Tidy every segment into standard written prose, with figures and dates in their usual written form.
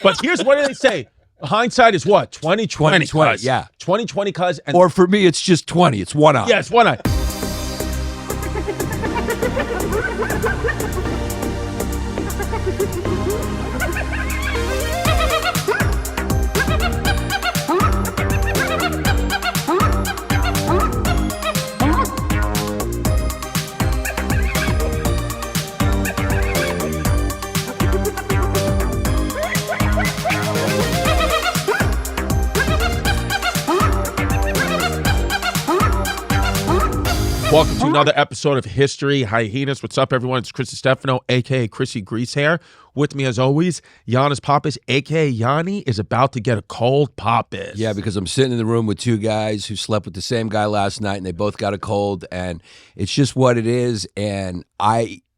But here's what do they say? Hindsight is what? 20/20. 20/20, yeah. 20/20, cuz. Or for me, it's just 20. It's one eye. Yeah, it's one eye. Welcome to another episode of History Hyenas. What's up, everyone? It's Distefano, a.k.a. Chrissy Greasehair. With me, as always, Yannis Pappas, a.k.a. Yanni, is about to get a cold Pappas. Yeah, because I'm sitting in the room with two guys who slept with the same guy last night, and they both got a cold, and it's just what it is, and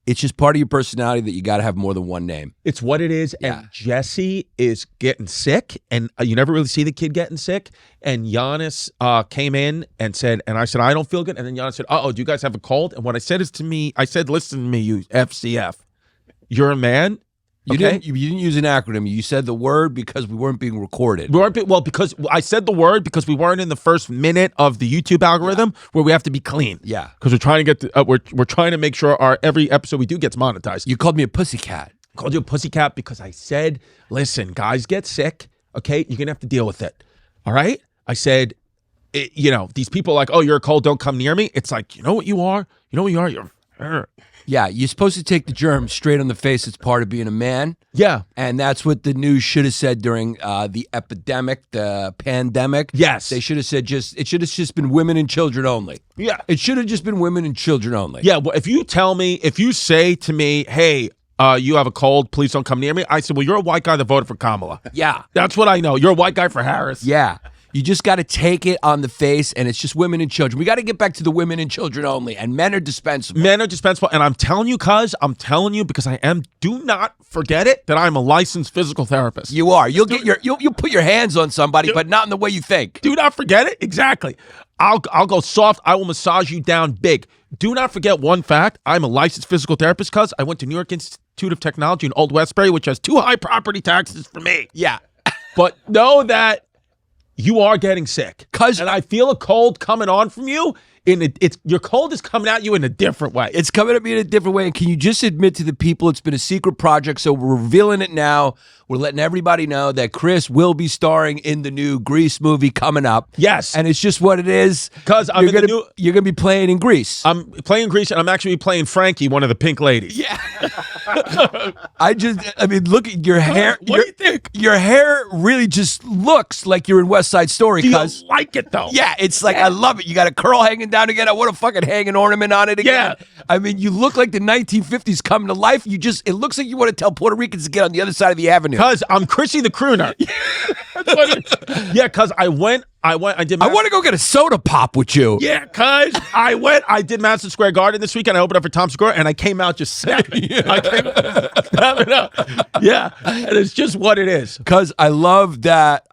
it's just part of your personality that you got to have more than one name. It's what it is, Yeah. and Jesse is getting sick, and you never really see the kid getting sick, and Yannis came in and said, and I said, I don't feel good, and then Yannis said, do you guys have a cold? And what I said is to me, I said, listen to me, you FCF. You're a man. You Okay? didn't use an acronym. You said the word because we weren't being recorded. Because I said the word because we weren't in the first minute of the YouTube algorithm where we have to be clean. Yeah. Because we're trying to get we're trying to make sure our every episode we do gets monetized. You called me a pussycat. I called you a pussycat because I said, listen, guys get sick, okay? You're gonna have to deal with it. All right? I said, these people are like, oh, you're a cold, don't come near me. It's like, you know what you are? You know what you are? You're Yeah, you're supposed to take the germ straight on the face. It's part of being a man. Yeah. And that's what the news should have said during the epidemic, the pandemic. Yes. They should have said it should have just been women and children only. Yeah. It should have just been women and children only. Yeah, well, if you say to me, hey, you have a cold, please don't come near me, I said, well, you're a white guy that voted for Kamala. Yeah. That's what I know. You're a white guy for Harris. Yeah. You just got to take it on the face, and it's just women and children. We got to get back to the women and children only, and men are dispensable. Men are dispensable, and I'm telling you because I am, do not forget it, that I'm a licensed physical therapist. You are. You'll put your hands on somebody, but not in the way you think. Do not forget it. Exactly. I'll go soft. I will massage you down big. Do not forget one fact. I'm a licensed physical therapist because I went to New York Institute of Technology in Old Westbury, which has too high property taxes for me. Yeah. But know that you are getting sick. And I feel a cold coming on from you. Your cold is coming at you in a different way. It's coming at me in a different way. And can you just admit to the people it's been a secret project, so we're revealing it now. We're letting everybody know that Chris will be starring in the new Grease movie coming up. Yes. And it's just what it is. Because you're going to be playing in Grease. I'm playing Grease, and I'm actually playing Frankie, one of the pink ladies. Yeah. Look at your hair. What do you think? Your hair really just looks like you're in West Side Story. Do you like it, though? Yeah, it's like, I love it. You got a curl hanging down again. I want to fucking hang an ornament on it again. Yeah. You look like the 1950s coming to life. It looks like you want to tell Puerto Ricans to get on the other side of the avenue. Because I'm Chrissy the crooner. Yeah, because I did. I want to go get a soda pop with you. Yeah, because I did Madison Square Garden this weekend. I opened up for Tom Segura, and I came out just snapping. Snapping up. Yeah, and it's just what it is. Because I love that.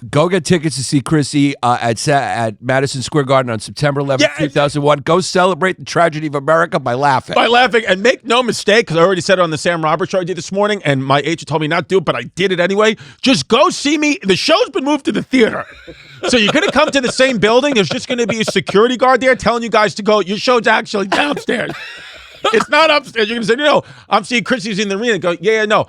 Go get tickets to see Chrissy at Madison Square Garden on September 11th, 2001. Go celebrate the tragedy of America by laughing. And make no mistake, because I already said it on the Sam Roberts show I did this morning, and my agent told me not to do it, but I did it anyway. Just go see me. The show's been moved to the theater. So you're going to come to the same building. There's just going to be a security guard there telling you guys to go. Your show's actually downstairs. It's not upstairs. You're going to say, no, I'm seeing Chrissy's in the arena. Go, no.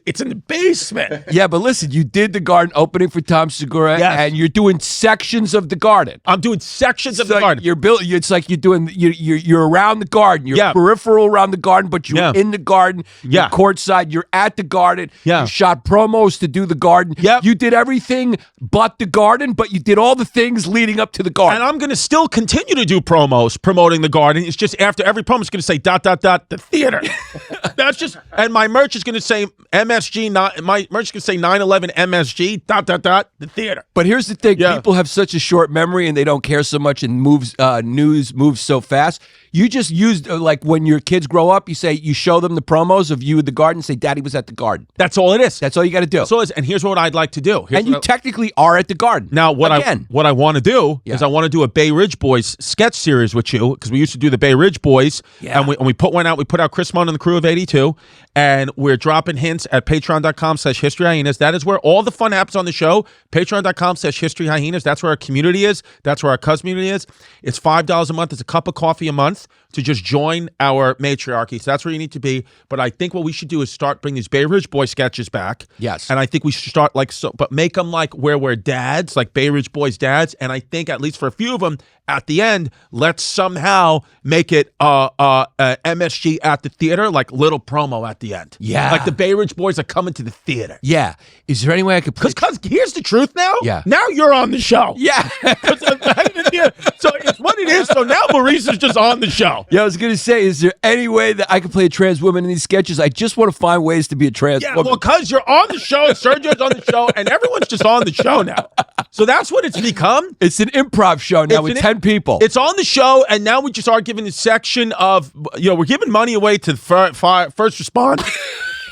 It's in the basement. Yeah, but listen, you did the garden opening for Tom Segura, and you're doing sections of the garden. I'm doing sections of the garden. It's like you're around the garden. You're peripheral around the garden, but you're in the garden. You're courtside. You're at the garden. Yeah. You shot promos to do the garden. Yep. You did everything but the garden, but you did all the things leading up to the garden. And I'm going to still continue to do promos promoting the garden. It's just after every promo, it's going to say ... the theater. That's just, and my merch is going to say MSG, my merch can say 9/11 MSG, ... the theater. But here's the thing. People have such a short memory and they don't care so much, and news moves so fast. You just used, like when your kids grow up, you show them the promos of you at the garden, say, Daddy was at the garden. That's all it is. That's all you got to do. That's all it is. And here's what I'd like to do. Technically are at the garden. Now, what I want to do is I want to do a Bay Ridge Boys sketch series with you, because we used to do the Bay Ridge Boys, and we put one out. We put out Chris Munn and the Crew of 82, And we're dropping hints at patreon.com/historyhyenas. That is where all the fun happens on the show. Patreon.com/historyhyenas. That's where our community is. That's where our community is. It's $5 a month. It's a cup of coffee a month to just join our matriarchy. So that's where you need to be. But I think what we should do is start bringing these Bay Ridge Boy sketches back. Yes. And I think we should start but make them like where we're dads, like Bay Ridge Boys dads. And I think at least for a few of them, at the end, let's somehow make it MSG at the theater, like little promo at the end. Yeah. Like the Bay Ridge Boys are coming to the theater. Yeah. Is there any way I could play? Because here's the truth now. Yeah. Now you're on the show. Yeah. So it's what it is. So now Maurice is just on the show. Yeah, I was going to say, is there any way that I could play a trans woman in these sketches? I just want to find ways to be a trans woman. Well, because you're on the show, Sergio's on the show, and everyone's just on the show now. So that's what it's become. It's an improv show now with 10 people. It's on the show, and now we just are giving a section of, we're giving money away to first responders.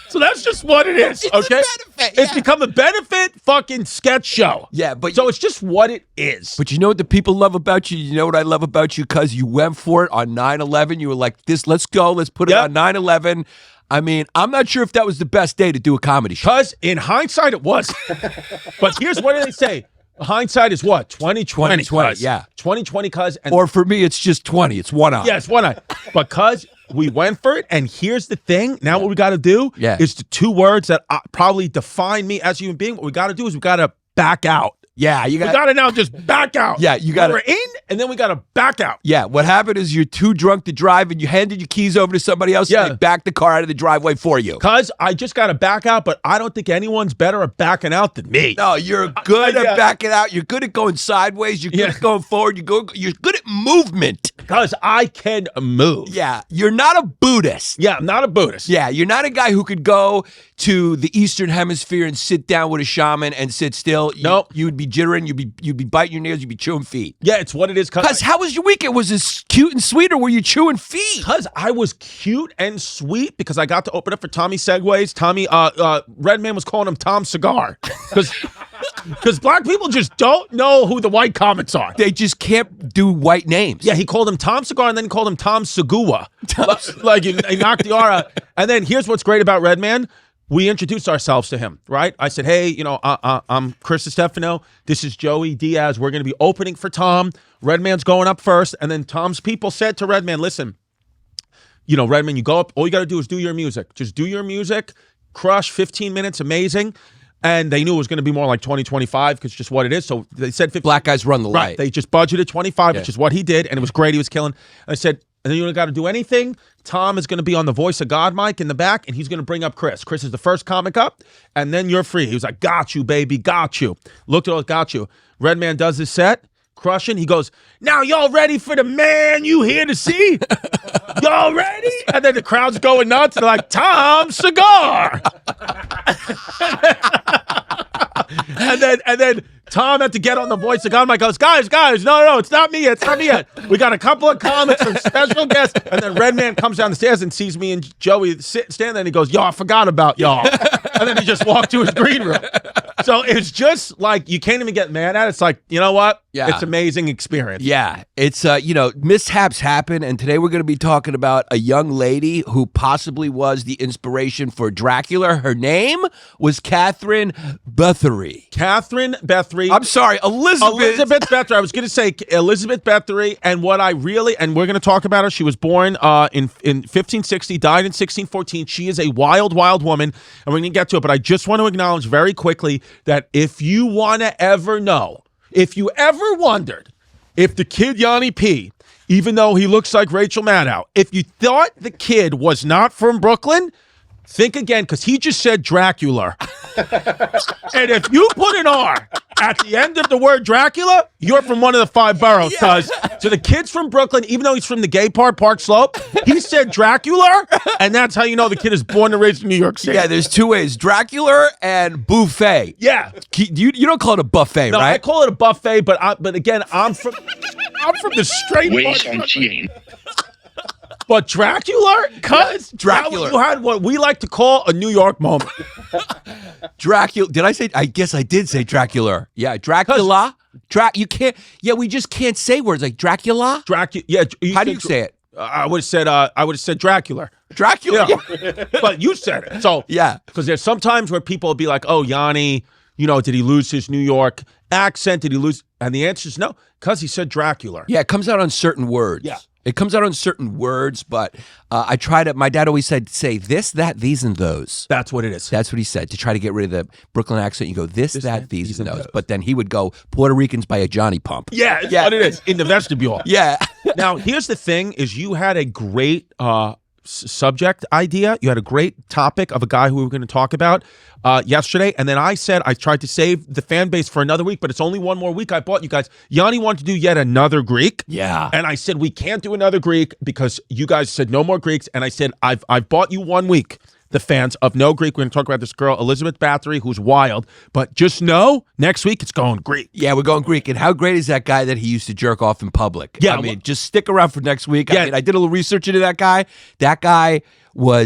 So that's just what it is, okay? It's become a benefit fucking sketch show. Yeah, but so it's just what it is. But you know what the people love about you? You know what I love about you? Because you went for it on 9/11. You were like, let's go. Let's put it on 9/11. I mean, I'm not sure if that was the best day to do a comedy show. Because in hindsight, it was. But here's what do they say? Hindsight is what? 2020. 2020, yeah. 2020, cuz. Or for me, it's just 20. It's one eye. Yeah, it's one eye. Because we went for it, and here's the thing. Now what we got to do is the two words that probably define me as a human being. What we got to do is we got to back out. Yeah, we got to now just back out. Yeah, you got to. We're in, and then we got to back out. Yeah, what happened is you're too drunk to drive, and you handed your keys over to somebody else, and they backed the car out of the driveway for you. Because I just got to back out, but I don't think anyone's better at backing out than me. No, you're good at backing out. You're good at going sideways. You're good at going forward. You're good at movement. Because I can move. Yeah, you're not a Buddhist. Yeah, I'm not a Buddhist. Yeah, you're not a guy who could go to the Eastern Hemisphere and sit down with a shaman and sit still. Nope. You would be jittering. You'd be biting your nails. You'd be chewing feet. Yeah, it's what it is. Because how was your weekend? Was it cute and sweet, or were you chewing feet? Because I was cute and sweet because I got to open up for Tommy Segways. Tommy, Redman was calling him Tom Cigar. Because black people just don't know who the white comics are. They just can't do white names. Yeah, he called him Tom Cigar, and then he called him Tom Segura. Like he knocked the R out. And then here's what's great about Redman. We introduced ourselves to him, right? I said, hey, I'm Chris Distefano. This is Joey Diaz. We're going to be opening for Tom. Redman's going up first. And then Tom's people said to Redman, listen, Redman, you go up. All you got to do is do your music. Just do your music. Crush, 15 minutes, amazing. And they knew it was going to be more like 20, 25 because just what it is. So they said 15. Black guys run the light. Right. They just budgeted 25, which is what he did. And it was great. He was killing. I said, and then you don't got to do anything. Tom is going to be on the Voice of God mic in the back, and he's going to bring up Chris. Chris is the first comic up, and then you're free. He was like, got you, baby, got you. Looked at us, got you. Redman does his set, crushing. He goes, now y'all ready for the man you here to see? Y'all ready? And then the crowd's going nuts. They're like, Tom Cigar. and then Tom had to get on the Voice of God mic. Goes, guys, no, it's not me yet. It's not me yet. We got a couple of comics and special guests. And then Redman comes down the stairs and sees me and Joey stand there, and he goes, yo, I forgot about y'all. And then he just walked to his green room. So it's just like, you can't even get mad at it. It's like, you know what? Yeah. It's amazing experience. Yeah. It's, mishaps happen. And today we're going to be talking about a young lady who possibly was the inspiration for Dracula. Her name was Catherine Báthory. Catherine Báthory. I'm sorry, Elizabeth Bathory. I was going to say Elizabeth Bathory. And what I really, and we're going to talk about her. She was born in 1560, died in 1614. She is a wild, wild woman. And we're going to get to it. But I just want to acknowledge very quickly that if you want to ever know, if you ever wondered if the kid Yanni P, even though he looks like Rachel Maddow, if you thought the kid was not from Brooklyn, think again, because he just said Dracula. And if you put an R at the end of the word Dracula, you're from one of the 5 boroughs. Because so the kid's from Brooklyn, even though he's from the gay part, Park Slope, he said Dracula, and that's how you know the kid is born and raised in New York City. Yeah, there's 2 ways, Dracula and buffet. Yeah. You don't call it a buffet, no, right? I call it a buffet, but again, I'm from the straight part. But Dracula? Because Dracula. You had what we like to call a New York moment. Dracula. Did I say? I guess I did say Dracula. Yeah, Dracula. You can't. Yeah, we just can't say words like Dracula. Dracula. Yeah. How do you say it? I would have said Dracula. Dracula. But you said it. So yeah. Because there's sometimes where people will be like, oh, Yanni, you know, did he lose his New York accent? Did he lose? And the answer is no, because he said Dracula. Yeah, it comes out on certain words. Yeah. It comes out on certain words, but I try to, my dad always said, say this, that, these, and those. That's what it is. That's what he said, to try to get rid of the Brooklyn accent. You go, this, that, these, and those. But then he would go, Puerto Ricans by a Johnny Pump. Yeah, that's what it is, in the vestibule. Yeah. Now, here's the thing, is you had a great subject idea. You had a great topic of a guy who we were going to talk about yesterday. And then I said I tried to save the fan base for another week, but it's only one more week. I bought you guys. Yanni wanted to do yet another Greek. Yeah. And I said, we can't do another Greek because you guys said no more Greeks. And I said, I've bought you 1 week. The fans of no Greek. We're going to talk about this girl, Elizabeth Bathory, who's wild. But just know, next week it's going Greek. Yeah, we're going Greek. And how great is that guy that he used to jerk off in public? Yeah. I mean, just stick around for next week. Yeah. I mean, I did a little research into that guy. That guy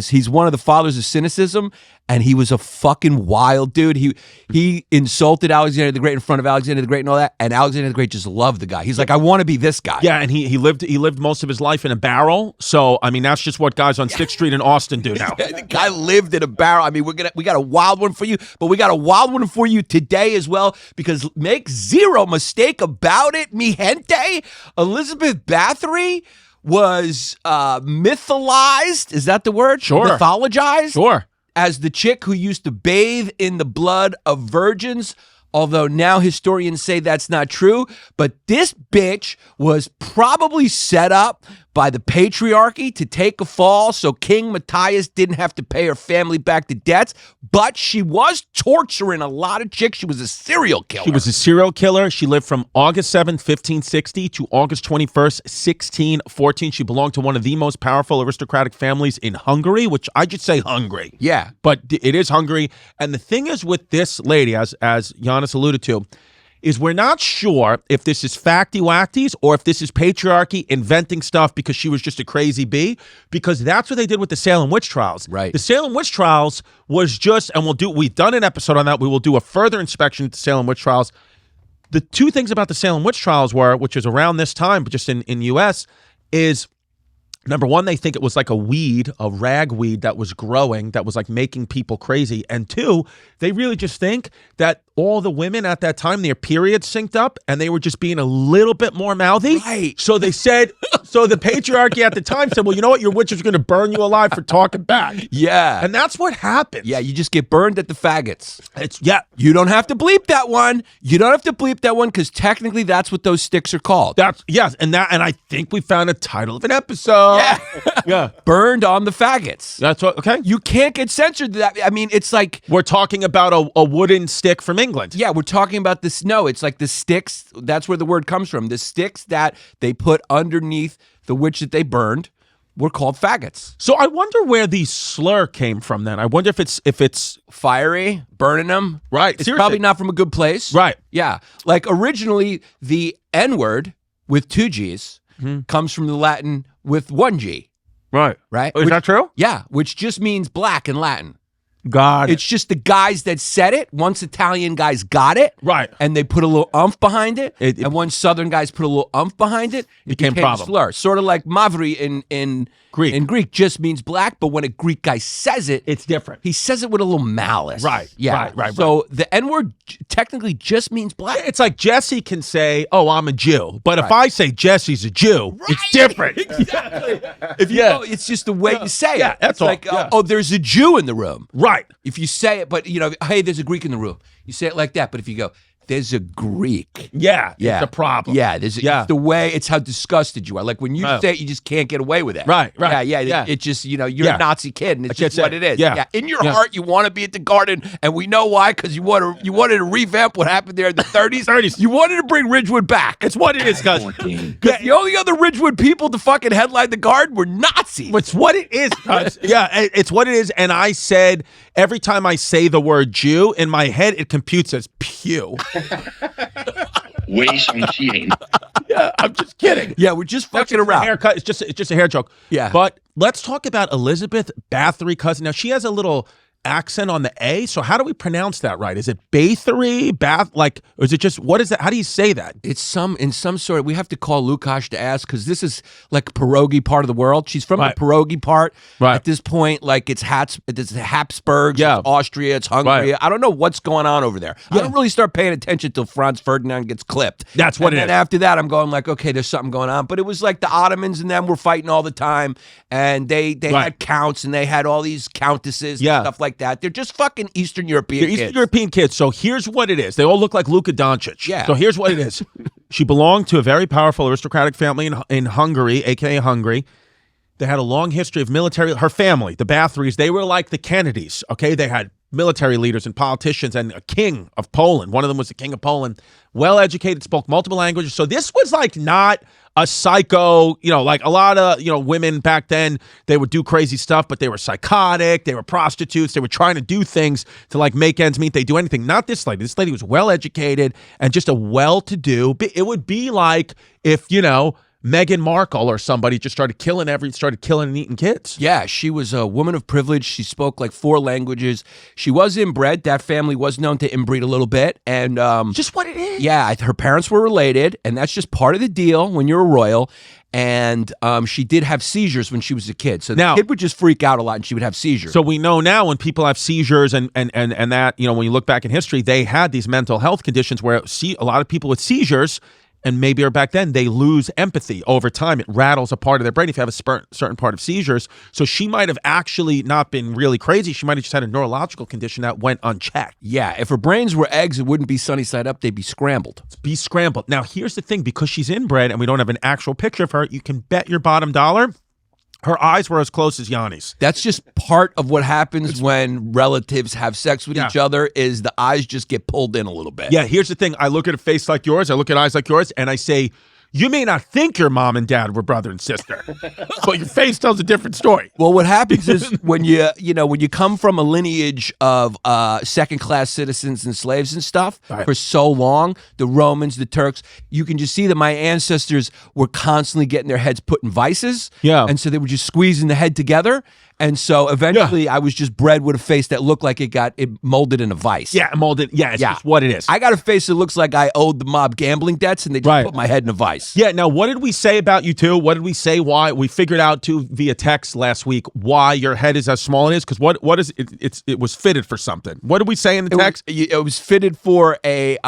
he's one of the fathers of cynicism, and he was a fucking wild dude. He insulted Alexander the Great in front of Alexander the Great and all that, and Alexander the Great just loved the guy. He's like, I want to be this guy. Yeah, and he lived most of his life in a barrel. So I mean, that's just what guys on 6th Street in Austin do now. The guy lived in a barrel. I mean, we got a wild one for you, but we got a wild one for you today as well, because make zero mistake about it, mi gente, Elizabeth Bathory was mytholized. Is that the word? Sure. Mythologized? Sure. As the chick who used to bathe in the blood of virgins, although now historians say that's not true. But this bitch was probably set up by the Patriarchy to take a fall so King Matthias didn't have to pay her family back the debts. But she was torturing a lot of chicks. She was a serial killer. She was a serial killer. She lived from August 7th, 1560 to August 21st, 1614. She belonged to one of the most powerful aristocratic families in Hungary, which I just say Hungary. Yeah. But it is Hungary. And the thing is with this lady, as Yannis alluded to, is we're not sure if this is facty-wacties or if this is patriarchy inventing stuff because she was just a crazy bee, because that's what they did with the Salem witch trials. Right. The Salem witch trials was just, and we've done an episode on that. We will do a further inspection into Salem witch trials. The two things about the Salem witch trials were, which is around this time, but just in U.S., is number one, they think it was like a weed, a ragweed that was growing, that was like making people crazy. And two, they really just think that all the women at that time, their periods synced up and they were just being a little bit more mouthy. Right. So they said, so the patriarchy at the time said, well, you know what? Your witch is going to burn you alive for talking back. Yeah. And that's what happened. Yeah, you just get burned at the faggots. Yeah. You don't have to bleep that one. You don't have to bleep that one because technically that's what those sticks are called. Yes, and I think we found a title of an episode. Yeah. Yeah. Burned on the faggots. That's what, okay. You can't get censored. That I mean, it's like We're talking about a wooden stick from England. yeah, we're talking about the snow. It's like the sticks. That's where the word comes from. The sticks that they put underneath the witch that they burned were called faggots. So I wonder where the slur came from then. I wonder if it's Fiery, burning them. right. It's seriously. probably not from a good place. Right. Yeah. Like originally, the N word with 2 G's comes from the Latin with 1 G. Right. Right. Is that true? Yeah, which just means black in Latin. God. It's just the guys that said it. Once Italian guys got it, Right. and they put a little umph behind it, It- and once Southern guys put a little umph behind it, it Became became problem. a slur. Sort of like mavri in Greek. In Greek just means black, but when a Greek guy says it, It's different. he says it with a little malice. Right, Yeah. right. So the N word technically just means black. It's like Jesse can say, "Oh, I'm a Jew," but if I say Jesse's a Jew, it's different. Exactly. If you know, it's just the way you say Yeah, it. that's it's all. like, Yeah. oh, there's a Jew in the room. Right. If you say it, but you know, hey, there's a Greek in the room. You say it like that. But if you go, there's a Greek. Yeah. Yeah. It's a problem. Yeah, Yeah. it's the way, it's how disgusted you are. Like when you say it, you just can't get away with it. Right. Yeah. It just, you know, you're Yeah. a Nazi kid and it's That's just what it is. Yeah. In your heart, you want to be at the garden, and we know why, because you wanted to revamp what happened there in the 30s. 30s. You wanted to bring Ridgewood back. It's what it is, cuz. Because the only other Ridgewood people to fucking headline the garden were Nazis. It's what it is, cuz. Yeah, it's what it is. And I said, every time I say the word Jew, in my head, it computes as pew. Yeah, I'm just kidding. Yeah, we're just fucking It's a around. haircut. It's just a hair joke. Yeah. But let's talk about Elizabeth Bathory cousin. Now she has a little accent on the A. So how do we pronounce that right? Is it Báthory, or is it just, what is that? How do you say that? It's in some sort of, we have to call Lukash to ask, because this is like pierogi part of the world. She's from the pierogi part. Right. At this point, like it's Habsburgs, it's Austria, it's Hungary. Right. I don't know what's going on over there. I don't really start paying attention till Franz Ferdinand gets clipped. That's what it is. And after that, I'm going like, okay, there's something going on. But it was like the Ottomans and them were fighting all the time, and they had counts, and they had all these countesses and stuff like that. They're just fucking Eastern European kids. Eastern European kids. So here's what it is. They all look like Luka Doncic. Yeah. So here's what it is. She belonged to a very powerful aristocratic family in Hungary, a.k.a. Hungary. They had a long history of military. Her family, the Bathorys, they were like the Kennedys, okay? They had military leaders and politicians and a king of Poland. One of them was the king of Poland. Well-educated, spoke multiple languages. So this was like not a psycho, like a lot of, women back then, they would do crazy stuff, but they were psychotic, they were prostitutes, they were trying to do things to like make ends meet. They do anything. Not this lady. This lady was well-educated and just a well-to-do. It would be like if, Meghan Markle or somebody just started killing and eating kids. Yeah, she was a woman of privilege. She spoke like 4 languages. She was inbred. That family was known to inbreed a little bit. And just what it is. Yeah, her parents were related, and that's just part of the deal when you're a royal. And she did have seizures when she was a kid. So the kid would just freak out a lot, and she would have seizures. So we know now when people have seizures and that, when you look back in history, they had these mental health conditions where a lot of people with seizures, and maybe or back then, they lose empathy over time. It rattles a part of their brain if you have a certain part of seizures. So she might have actually not been really crazy. She might have just had a neurological condition that went unchecked. Yeah, if her brains were eggs, it wouldn't be sunny side up. They'd be scrambled. Now, here's the thing. Because she's inbred and we don't have an actual picture of her, you can bet your bottom dollar her eyes were as close as Yannis. That's just part of what happens when relatives have sex with each other, is the eyes just get pulled in a little bit. Yeah, here's the thing. I look at a face like yours, I look at eyes like yours, and I say, you may not think your mom and dad were brother and sister, but your face tells a different story. Well, what happens is when you come from a lineage of second-class citizens and slaves and stuff for so long, the Romans, the Turks, you can just see that my ancestors were constantly getting their heads put in vices. Yeah. And so they were just squeezing the head together. And so eventually I was just bred with a face that looked like it molded in a vice. Yeah, molded. Yeah, it's just what it is. I got a face that looks like I owed the mob gambling debts, and they just put my head in a vice. Yeah, now what did we say about you two? What did we say why? We figured out too via text last week why your head is as small as it is, because what is it? It was fitted for something. What did we say in the text? It was fitted for the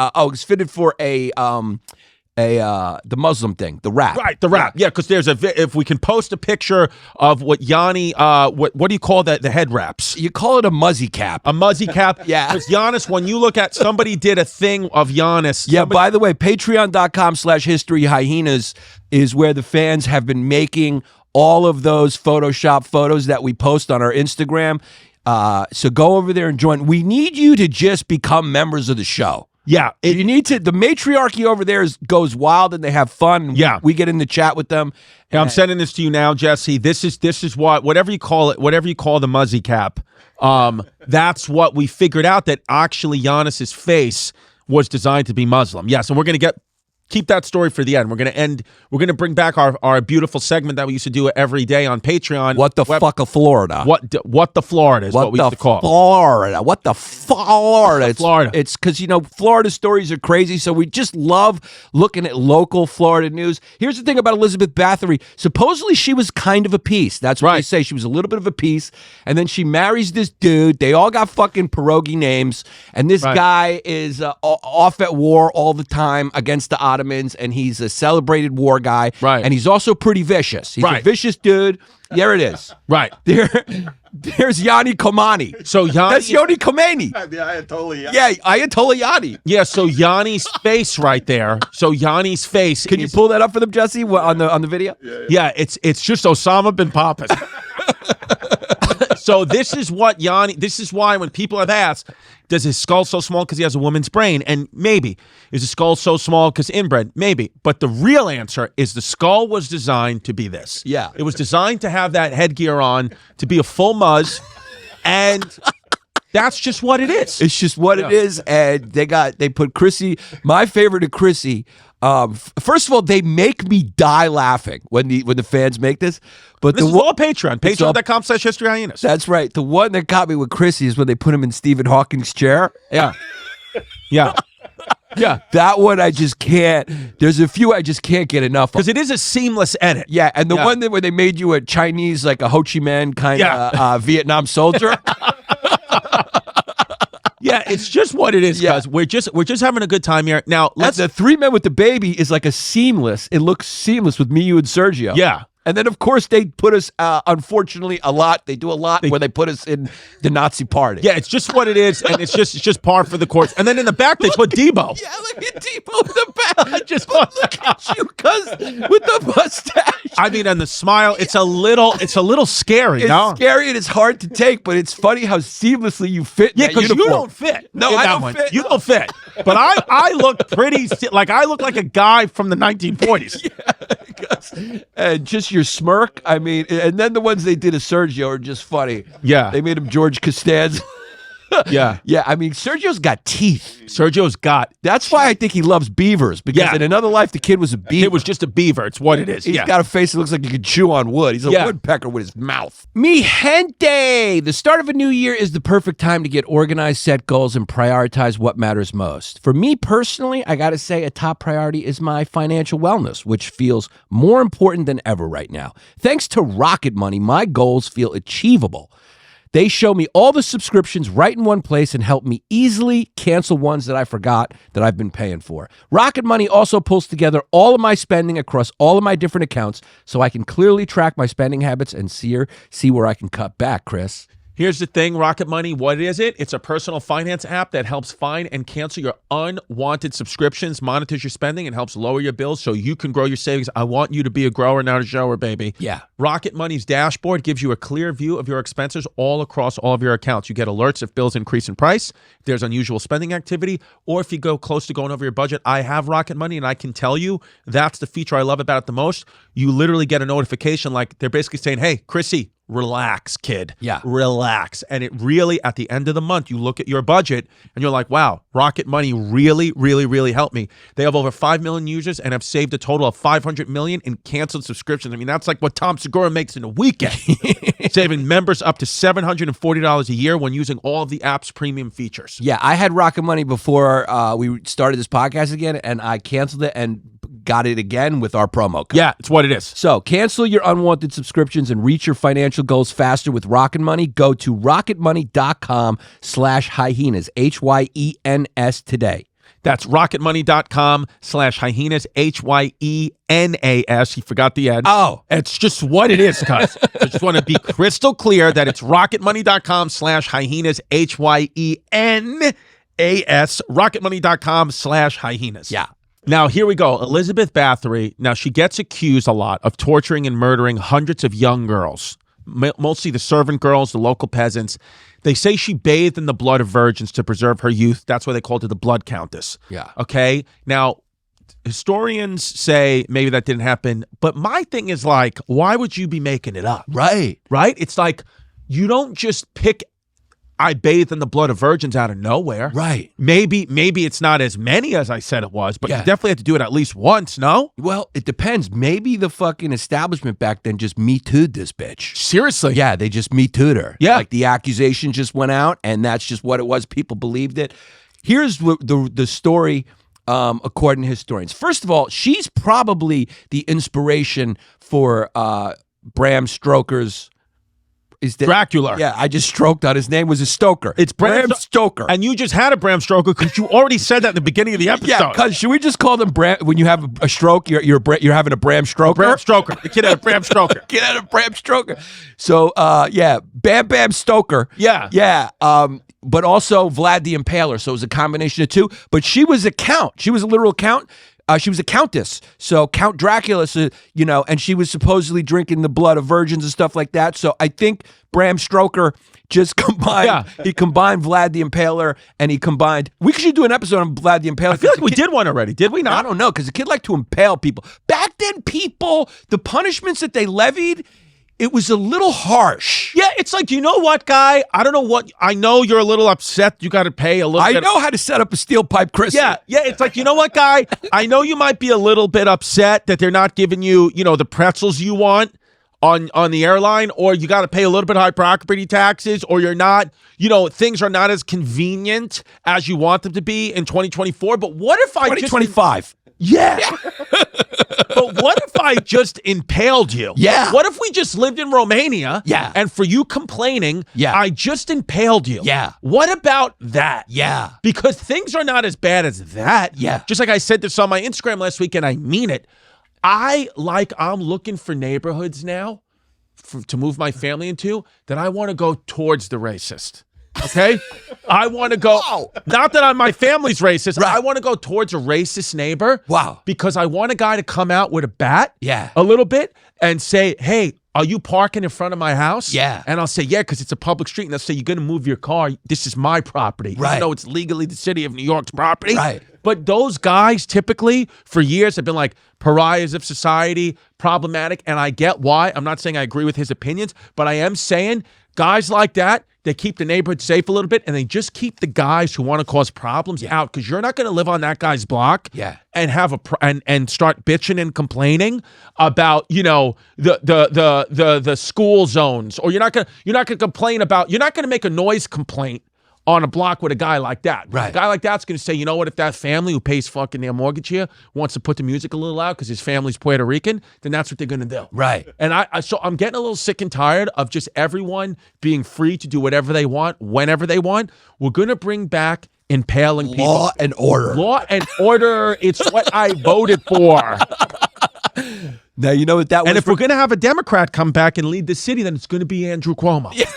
Muslim thing, the wrap. Right, the wrap. Yeah, because there's if we can post a picture of what Yanni, what do you call that? The head wraps. You call it a muzzy cap. A muzzy cap. Yeah. Because Yannis, when you look at somebody did a thing of Yannis. Yeah. By the way, Patreon.com/historyhyenas is where the fans have been making all of those Photoshop photos that we post on our Instagram. So go over there and join. We need you to just become members of the show. Yeah, you need to. The matriarchy over there goes wild, and they have fun. Yeah, we get in the chat with them. Hey, I'm sending this to you now, Jesse. This is what, whatever you call it, whatever you call the muzzy cap. That's what we figured out, that actually Yannis's face was designed to be Muslim. Yeah, so we're gonna keep that story for the end. We're gonna bring back our beautiful segment that we used to do every day on Patreon. What the fuck of Florida? What the Florida is what we used to call Florida. What the Florida? Florida. It's because Florida stories are crazy, so we just love looking at local Florida news. Here's the thing about Elizabeth Bathory. Supposedly she was kind of a piece. That's what they say. She was a little bit of a piece, and then she marries this dude. They all got fucking pierogi names, and this guy is off at war all the time against the Ottomans. And he's a celebrated war guy, and he's also pretty vicious. He's a vicious dude. There it is. Right. There's Yanni Komani. So that's Yoni Khomeini. The Ayatollah Yanni. Yeah, Ayatollah Yanni. Yeah, so Yanni's face right there. So Yanni's face. Can you pull that up for them, Jesse, on the video? Yeah, it's just Osama bin Pappas. So this is why when people have asked, does his skull so small because he has a woman's brain? And maybe. Is his skull so small because inbred? Maybe. But the real answer is the skull was designed to be this. Yeah. It was designed to have that headgear on, to be a full muzz, and that's just what it is. It's just what it is. And they put Chrissy, my favorite of Chrissy, First of all, they make me die laughing when the fans make this. But this is all Patreon. Patreon.com/History Hyenas. That's right. The one that got me with Chrissy is when they put him in Stephen Hawking's chair. Yeah. Yeah. Yeah. That one I just can't. There's a few I just can't get enough of. Because it is a seamless edit. Yeah, and the one that where they made you a Chinese, like a Ho Chi Minh kind of Vietnam soldier. Yeah, it's just what it is, guys. We're just having a good time here. Now, the 3 men with the baby is like a seamless. It looks seamless with me, you, and Sergio. Yeah. And then, of course, they put us, unfortunately, a lot. They do a lot where they put us in the Nazi party. Yeah, it's just what it is, and it's just par for the course. And then in the back, they put Debo. Yeah, look at Debo in the back. Look at you, cuz, with the mustache. I mean, and the smile, it's a little scary. It's scary and it's hard to take, but it's funny how seamlessly you fit. Yeah, because you don't fit. No, I don't fit. You don't fit. But I look pretty, I look like a guy from the 1940s. Yeah, and just your smirk. I mean, and then the ones they did of Sergio are just funny. Yeah. They made him George Costanza. Yeah. Yeah, I mean, Sergio's got teeth. That's why I think he loves beavers, because in another life, the kid was a beaver. It was just a beaver. It's what it is. He's got a face that looks like he could chew on wood. He's a woodpecker with his mouth. Mi gente! The start of a new year is the perfect time to get organized, set goals, and prioritize what matters most. For me personally, I got to say a top priority is my financial wellness, which feels more important than ever right now. Thanks to Rocket Money, my goals feel achievable. They show me all the subscriptions right in one place and help me easily cancel ones that I forgot that I've been paying for. Rocket Money also pulls together all of my spending across all of my different accounts so I can clearly track my spending habits and see where I can cut back, Chris. Here's the thing, Rocket Money, what is it? It's a personal finance app that helps find and cancel your unwanted subscriptions, monitors your spending, and helps lower your bills so you can grow your savings. I want you to be a grower, not a shower, baby. Yeah. Rocket Money's dashboard gives you a clear view of your expenses all across all of your accounts. You get alerts if bills increase in price, if there's unusual spending activity, or if you go close to going over your budget. I have Rocket Money, and I can tell you that's the feature I love about it the most. You literally get a notification like they're basically saying, hey, Chrissy, relax, kid. Yeah. Relax. And it really, at the end of the month, you look at your budget and you're like, wow, Rocket Money really, really, really helped me. They have over 5 million users and have saved a total of 500 million in canceled subscriptions. I mean, that's like what Tom Segura makes in a weekend. Saving members up to $740 a year when using all of the app's premium features. Yeah, I had Rocket Money before we started this podcast again, and I canceled it and got it again with our promo code. Yeah, it's what it is. So cancel your unwanted subscriptions and reach your financial goals faster with Rocket Money. Go to rocketmoney.com/hyenas, HYENS today. That's rocketmoney.com/hyenas, HYENAS. You forgot the end. Oh. It's just what it is, cuz. I just want to be crystal clear that it's rocketmoney.com/hyenas, HYENAS, rocketmoney.com/hyenas. Yeah. Now, here we go. Elizabeth Bathory. Now, she gets accused a lot of torturing and murdering hundreds of young girls, mostly the servant girls, the local peasants. They say she bathed in the blood of virgins to preserve her youth. That's why they called her the Blood Countess. Yeah. Okay? Now, historians say maybe that didn't happen, but my thing is like, why would you be making it up? Right. Right? It's like, you don't just pick I bathed in the blood of virgins out of nowhere. Right. Maybe it's not as many as I said it was, but you definitely have to do it at least once, no? Well, it depends. Maybe the fucking establishment back then just Me Too'd this bitch. Seriously? Yeah, they just Me Too'd her. Yeah. Like the accusation just went out, and that's just what it was. People believed it. Here's the story according to historians. First of all, she's probably the inspiration for Bram Stoker's Dracula. Yeah, I just stroked on his name was a Stoker. It's Bram Stoker. And you just had a Bram Stoker because you already said that at the beginning of the episode. Yeah, because should we just call them Bram when you have a stroke? You're having a Bram Stoker. Bram Stoker. The kid had a Bram Stoker. Kid had a Bram Stoker. So Bam Bam Stoker. Yeah. Yeah. But also Vlad the Impaler. So it was a combination of two. But she was a count. She was a literal count. She was a countess, so Count Dracula, and she was supposedly drinking the blood of virgins and stuff like that. So I think Bram Stoker just combined. Yeah. He combined Vlad the Impaler, and we should do an episode on Vlad the Impaler. I feel like we did one already. Did we not? I don't know, because the kid liked to impale people. Back then, the punishments that they levied, it was a little harsh. Yeah, it's like, you know what, guy? I don't know what. I know you're a little upset. You got to pay a little bit. I know how to set up a steel pipe, Chrissy. Yeah, it's like, you know what, guy? I know you might be a little bit upset that they're not giving you, the pretzels you want on the airline, or you got to pay a little bit high property taxes, or you're not, things are not as convenient as you want them to be in 2024. But what if 2025? Yeah. But what if I just impaled you? Yeah. What if we just lived in Romania? Yeah. And for you complaining, I just impaled you. Yeah. What about that? Yeah. Because things are not as bad as that. Yeah. Just like I said this on my Instagram last week, and I mean it. I'm looking for neighborhoods now to move my family into that I want to go towards the racist. Okay? I want to go, not that my family's racist. Right. I want to go towards a racist neighbor. Wow. Because I want a guy to come out with a bat a little bit and say, hey, are you parking in front of my house? Yeah. And I'll say, yeah, because it's a public street. And they'll say, you're going to move your car. This is my property. Right. Even though it's legally the city of New York's property. Right. But those guys typically for years have been like pariahs of society, problematic. And I get why. I'm not saying I agree with his opinions, but I am saying guys like that, they keep the neighborhood safe a little bit, and they just keep the guys who want to cause problems out, because you're not going to live on that guy's block and have and start bitching and complaining about the school zones, or you're not going to complain about, you're not going to make a noise complaint on a block with a guy like that. Right. A guy like that's going to say, you know what, if that family who pays fucking their mortgage here wants to put the music a little loud because his family's Puerto Rican, then that's what they're going to do. Right. And so I'm getting a little sick and tired of just everyone being free to do whatever they want, whenever they want. We're going to bring back impaling people. Law and order. Law and order. It's what I voted for. Now, you know what that was? And if we're going to have a Democrat come back and lead the city, then it's going to be Andrew Cuomo. Yeah.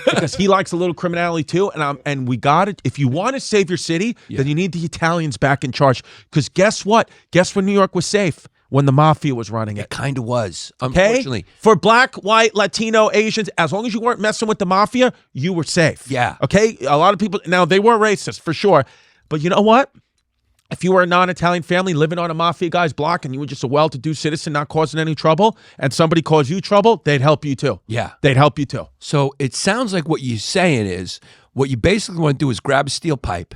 Because he likes a little criminality too. And we got it. If you want to save your city, then you need the Italians back in charge. Because guess what? Guess when New York was safe? When the mafia was running it. It kind of was, unfortunately. For black, white, Latino, Asians, as long as you weren't messing with the mafia, you were safe. Yeah. Okay? A lot of people, now they were racist for sure. But you know what? If you were a non-Italian family living on a mafia guy's block and you were just a well-to-do citizen not causing any trouble, and somebody caused you trouble, they'd help you too. Yeah. They'd help you too. So it sounds like what you're saying is, what you basically want to do is grab a steel pipe,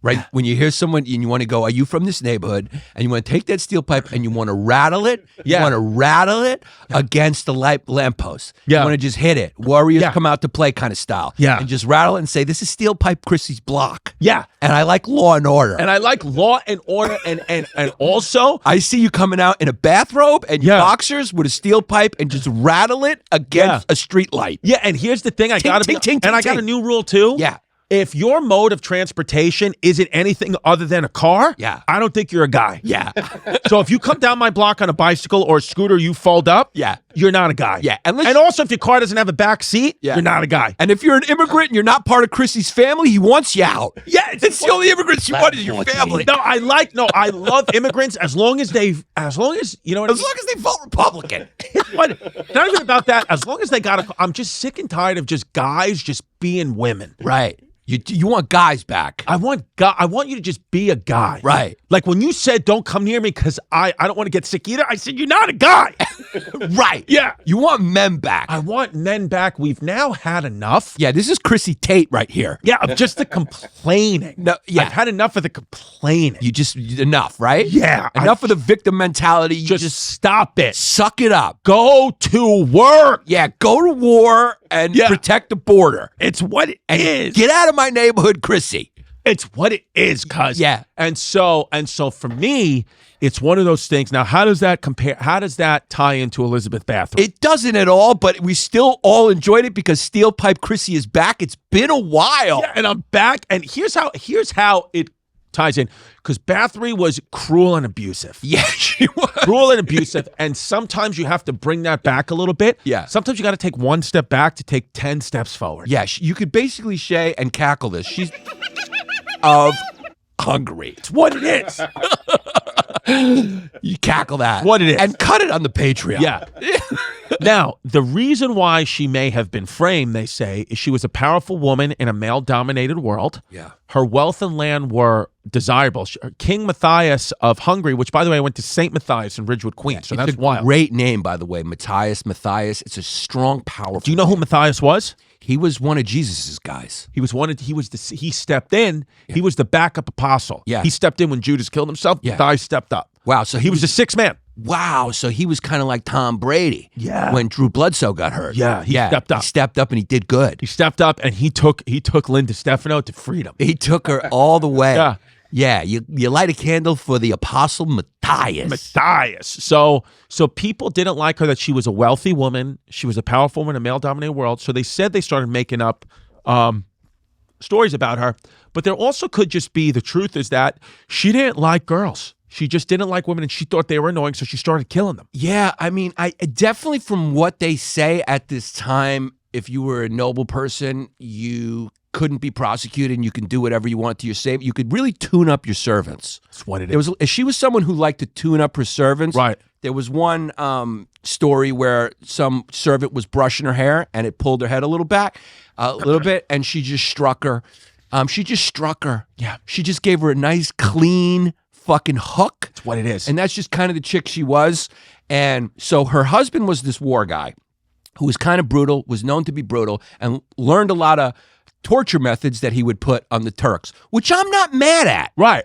right? When you hear someone and you want to go, are you from this neighborhood? And you want to take that steel pipe and you want to rattle it. You want to rattle it against the lamppost. Yeah. You want to just hit it. Warriors come out to play kind of style. Yeah. And just rattle it and say, this is steel pipe Chrissy's block. Yeah. And I like law and order. And I like law and order, and also I see you coming out in a bathrobe and boxers with a steel pipe and just rattle it against a street light. Yeah, and here's the thing, I got a new rule too. Yeah. If your mode of transportation isn't anything other than a car, I don't think you're a guy. Yeah. So if you come down my block on a bicycle or a scooter, you fold up, you're not a guy. Yeah. And also, if your car doesn't have a back seat, you're not a guy. And if you're an immigrant and you're not part of Chrissy's family, he wants you out. Yeah, it's the only immigrants you want is your family. I love immigrants as long as you know what I mean? As long as they vote Republican. But not even about that. As long as they I'm just sick and tired of just guys just being women. Right. You want guys back. I want you to just be a guy. Right. Like when you said don't come near me because I don't want to get sick either, I said you're not a guy. Right. Yeah. You want men back. I want men back. We've now had enough. Yeah, this is Chrissy Tate right here. Yeah, of just the complaining. No, yeah. I've had enough of the complaining. Enough, right? Yeah. Enough of the victim mentality. You just stop it. Suck it up. Go to work. Yeah, go to war and protect the border. It's what it is. Get out of my neighborhood, Chrissy. It's what it is, cuz. Yeah. And so for me, it's one of those things. Now, how does that compare? How does that tie into Elizabeth Bathory? It doesn't at all, but we still all enjoyed it because Steel Pipe Chrissy is back. It's been a while. Yeah, and I'm back. And here's how it ties in. Because Bathory was cruel and abusive. Yeah, she was. Cruel and abusive. And sometimes you have to bring that back a little bit. Yeah. Sometimes you got to take one step back to take 10 steps forward. Yeah, you could basically shay and cackle this. She's of Hungary. It's what it is. You cackle that. What it is. And cut it on the Patreon. Yeah. Now, the reason why she may have been framed, they say, is she was a powerful woman in a male-dominated world. Yeah. Her wealth and land were desirable. King Matthias of Hungary, which, by the way, I went to St. Matthias in Ridgewood, Queens. So that's wild. Great name, by the way. Matthias. It's a strong, powerful. Do you know who Matthias was? He was one of Jesus's guys. He stepped in. Yeah. He was the backup apostle. Yeah. He stepped in when Judas killed himself. Yeah. Matthias stepped up. Wow. So he was the sixth man. Wow. So he was kind of like Tom Brady. Yeah. When Drew Bledsoe got hurt. Yeah. He stepped up. He stepped up and he did good. He stepped up and he took Lynn Distefano to freedom. He took her all the way. Yeah. Yeah, you light a candle for the apostle Matthias. So people didn't like her that she was a wealthy woman. She was a powerful woman in a male-dominated world. So they said they started making up stories about her. But there also could just be, the truth is that she didn't like girls. She just didn't like women, and she thought they were annoying, so she started killing them. Yeah, I mean, I definitely, from what they say at this time, if you were a noble person, you couldn't be prosecuted and you can do whatever you want to your save. You could really tune up your servants. That's what it is. She was someone who liked to tune up her servants. Right. There was one story where some servant was brushing her hair and it pulled her head a little back, and she just struck her. Yeah. She just gave her a nice, clean fucking hook. That's what it is. And that's just kind of the chick she was. And so her husband was this war guy who was kind of brutal, was known to be brutal, and learned a lot of torture methods that he would put on the Turks, which I'm not mad at. Right.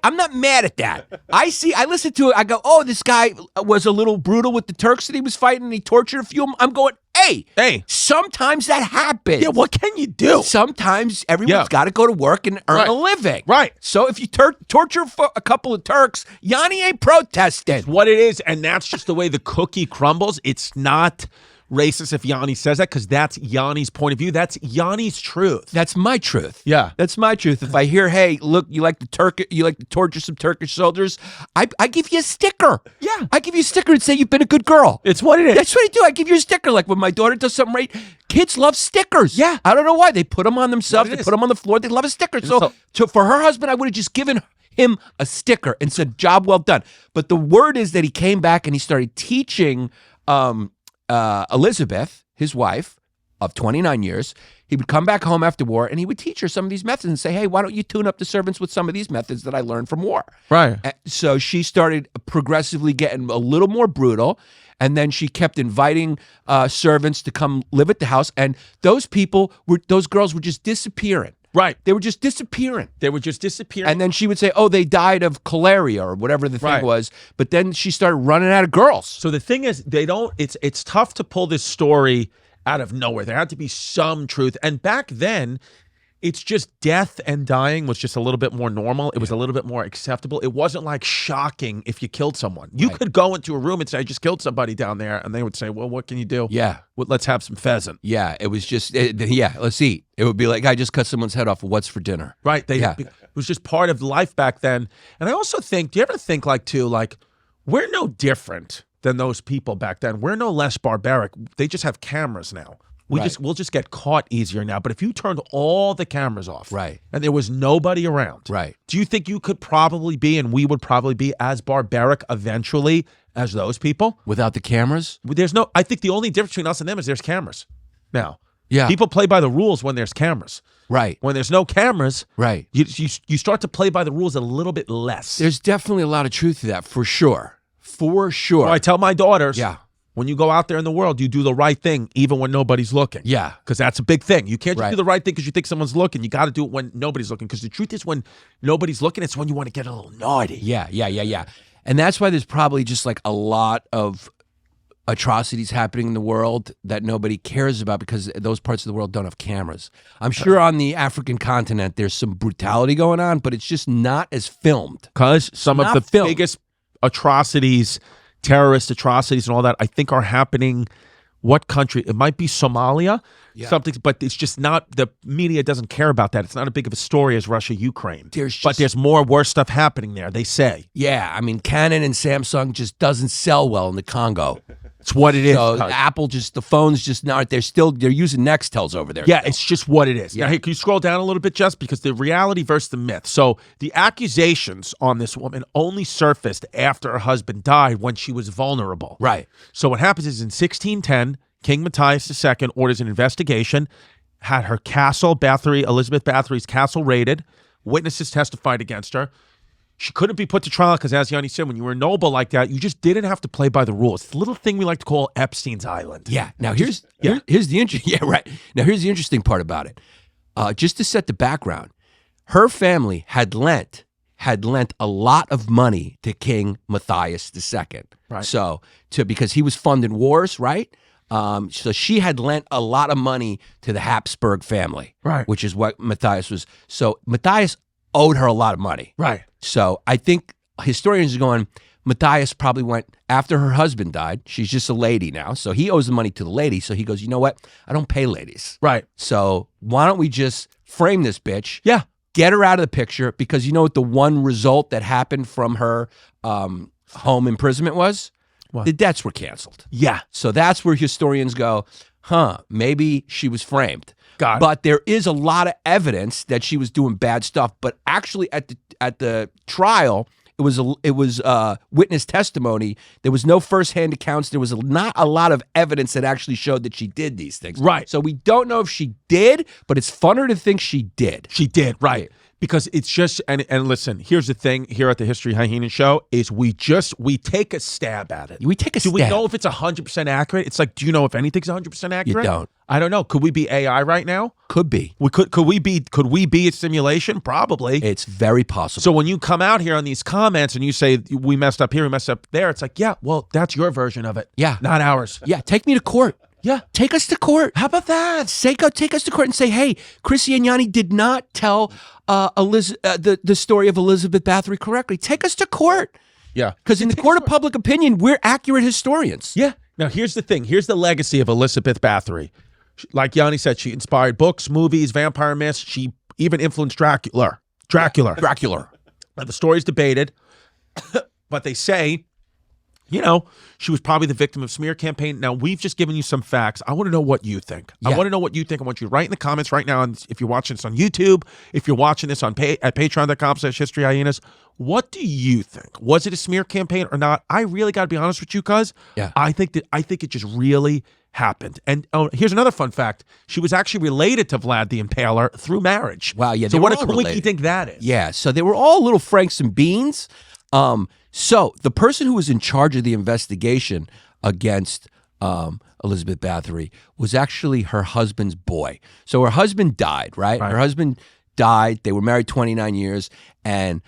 I'm not mad at that. I listen to it, I go, oh, this guy was a little brutal with the Turks that he was fighting, and he tortured a few of them. I'm going, hey, sometimes that happens. Yeah, what can you do? Sometimes everyone's got to go to work and earn a living. Right. So if you torture a couple of Turks, Yanni ain't protesting. It's what it is, and that's just the way the cookie crumbles. It's not racist if Yanni says that, because that's Yanni's point of view. That's Yanni's truth. That's my truth. Yeah, that's my truth. If I hear, hey, look, you like to torture some Turkish soldiers, I give you a sticker. Yeah, I give you a sticker and say you've been a good girl. It's what it is. That's what I do. I give you a sticker. Like when my daughter does something right, kids love stickers. Yeah, I don't know why. They put them on themselves. They put them on the floor. They love a sticker. So for her husband, I would have just given him a sticker and said, job well done. But the word is that he came back and he started teaching Elizabeth, his wife of 29 years, he would come back home after war and he would teach her some of these methods and say, hey, why don't you tune up the servants with some of these methods that I learned from war? Right. So she started progressively getting a little more brutal, and then she kept inviting servants to come live at the house, and those girls were just disappearing. Right. They were just disappearing. And then she would say, oh, they died of cholera or whatever the thing was. But then she started running out of girls. So the thing is, it's tough to pull this story out of nowhere. There had to be some truth. And back then, it's just death and dying was just a little bit more normal. It was a little bit more acceptable. It wasn't like shocking if you killed someone. You could go into a room and say, I just killed somebody down there. And they would say, well, what can you do? Yeah. Well, let's have some pheasant. Yeah. It was just, let's eat. It would be like, I just cut someone's head off. What's for dinner? Right. It was just part of life back then. And I also think, do you ever think we're no different than those people back then. We're no less barbaric. They just have cameras now. We'll just get caught easier now. But if you turned all the cameras off, and there was nobody around, do you think you could probably be, and we would probably be, as barbaric eventually as those people without the cameras? I think the only difference between us and them is there's cameras now. Yeah, people play by the rules when there's cameras. Right. When there's no cameras, you start to play by the rules a little bit less. There's definitely a lot of truth to that, for sure. For sure. So I tell my daughters, when you go out there in the world, you do the right thing even when nobody's looking. Yeah. Because that's a big thing. You can't just do the right thing because you think someone's looking. You got to do it when nobody's looking. Because the truth is, when nobody's looking, it's when you want to get a little naughty. Yeah. And that's why there's probably just like a lot of atrocities happening in the world that nobody cares about because those parts of the world don't have cameras. I'm sure on the African continent there's some brutality going on, but it's just not as filmed. Because some of the biggest atrocities, terrorist atrocities and all that, I think are happening. What country? It might be Somalia, something, but it's just not, the media doesn't care about that. It's not as big of a story as Russia, Ukraine. But there's more worse stuff happening there, they say. Yeah, I mean, Canon and Samsung just doesn't sell well in the Congo. It's what it is. So Apple the phones just not, they're using Nextels over there. Yeah, it's just what it is. Yeah. Now, hey, can you scroll down a little bit, Jess? Because the reality versus the myth. So the accusations on this woman only surfaced after her husband died when she was vulnerable. Right. So what happens is in 1610, King Matthias II orders an investigation, had her castle, Elizabeth Bathory's castle raided, Witnesses testified against her. She couldn't be put to trial because, as Yanni said, when you were noble like that, you just didn't have to play by the rules. It's the little thing we like to call Epstein's Island. Yeah. Now here's the interesting. Yeah, right. Now here's the interesting part about it. Just to set the background, her family had lent a lot of money to King Matthias II. Right. So because he was funding wars, right? So she had lent a lot of money to the Habsburg family, right? Which is what Matthias was. So Matthias owed her a lot of money, right? So I think historians are going, Matthias probably went after her husband died. She's just a lady now, so he owes the money to the lady. So he goes, you know what? I don't pay ladies, right? So why don't we just frame this bitch? Yeah, get her out of the picture, because you know what the one result that happened from her home imprisonment was? What? The debts were canceled. Yeah. So that's where historians go, maybe she was framed. Got it. But there is a lot of evidence that she was doing bad stuff. But actually, at the trial, it was witness testimony. There was no firsthand accounts. There was not a lot of evidence that actually showed that she did these things. Right. So we don't know if she did, but it's funner to think she did. She did, right. Because it's just, and listen, here's the thing here at the History Hyena Show is we take a stab at it. We take a stab. Do we know if it's 100% accurate? It's like, do you know if anything's 100% accurate? You don't. I don't know. Could we be AI right now? Could be. Could we be a simulation? Probably. It's very possible. So when you come out here on these comments and you say we messed up here, we messed up there, it's like, yeah, well, that's your version of it. Yeah. Not ours. Yeah, take me to court. Yeah. Take us to court. How about that? Take us to court and say, hey, Chrissy and Yanni did not tell the story of Elizabeth Bathory correctly. Take us to court. Yeah. Because in the court of public opinion, we're accurate historians. Yeah. Now, here's the thing. Here's the legacy of Elizabeth Bathory. Like Yanni said, she inspired books, movies, vampire myths. She even influenced Dracula. Now, the story's debated, but they say, you know, she was probably the victim of smear campaign. Now, we've just given you some facts. I want to know what you think. Yeah. I want to know what you think. I want you to write in the comments right now. And if you're watching this on YouTube, if you're watching this on at patreon.com/historyhyenas, what do you think? Was it a smear campaign or not? I really got to be honest with you, cuz. Yeah. I think it just really happened. And here's another fun fact. She was actually related to Vlad the Impaler through marriage. Wow, yeah. So what a coinky think that is. Yeah, so they were all little Franks and Beans. So the person who was in charge of the investigation against Elizabeth Bathory was actually her husband's boy. So her husband died, right? Her husband died. They were married 29 years, and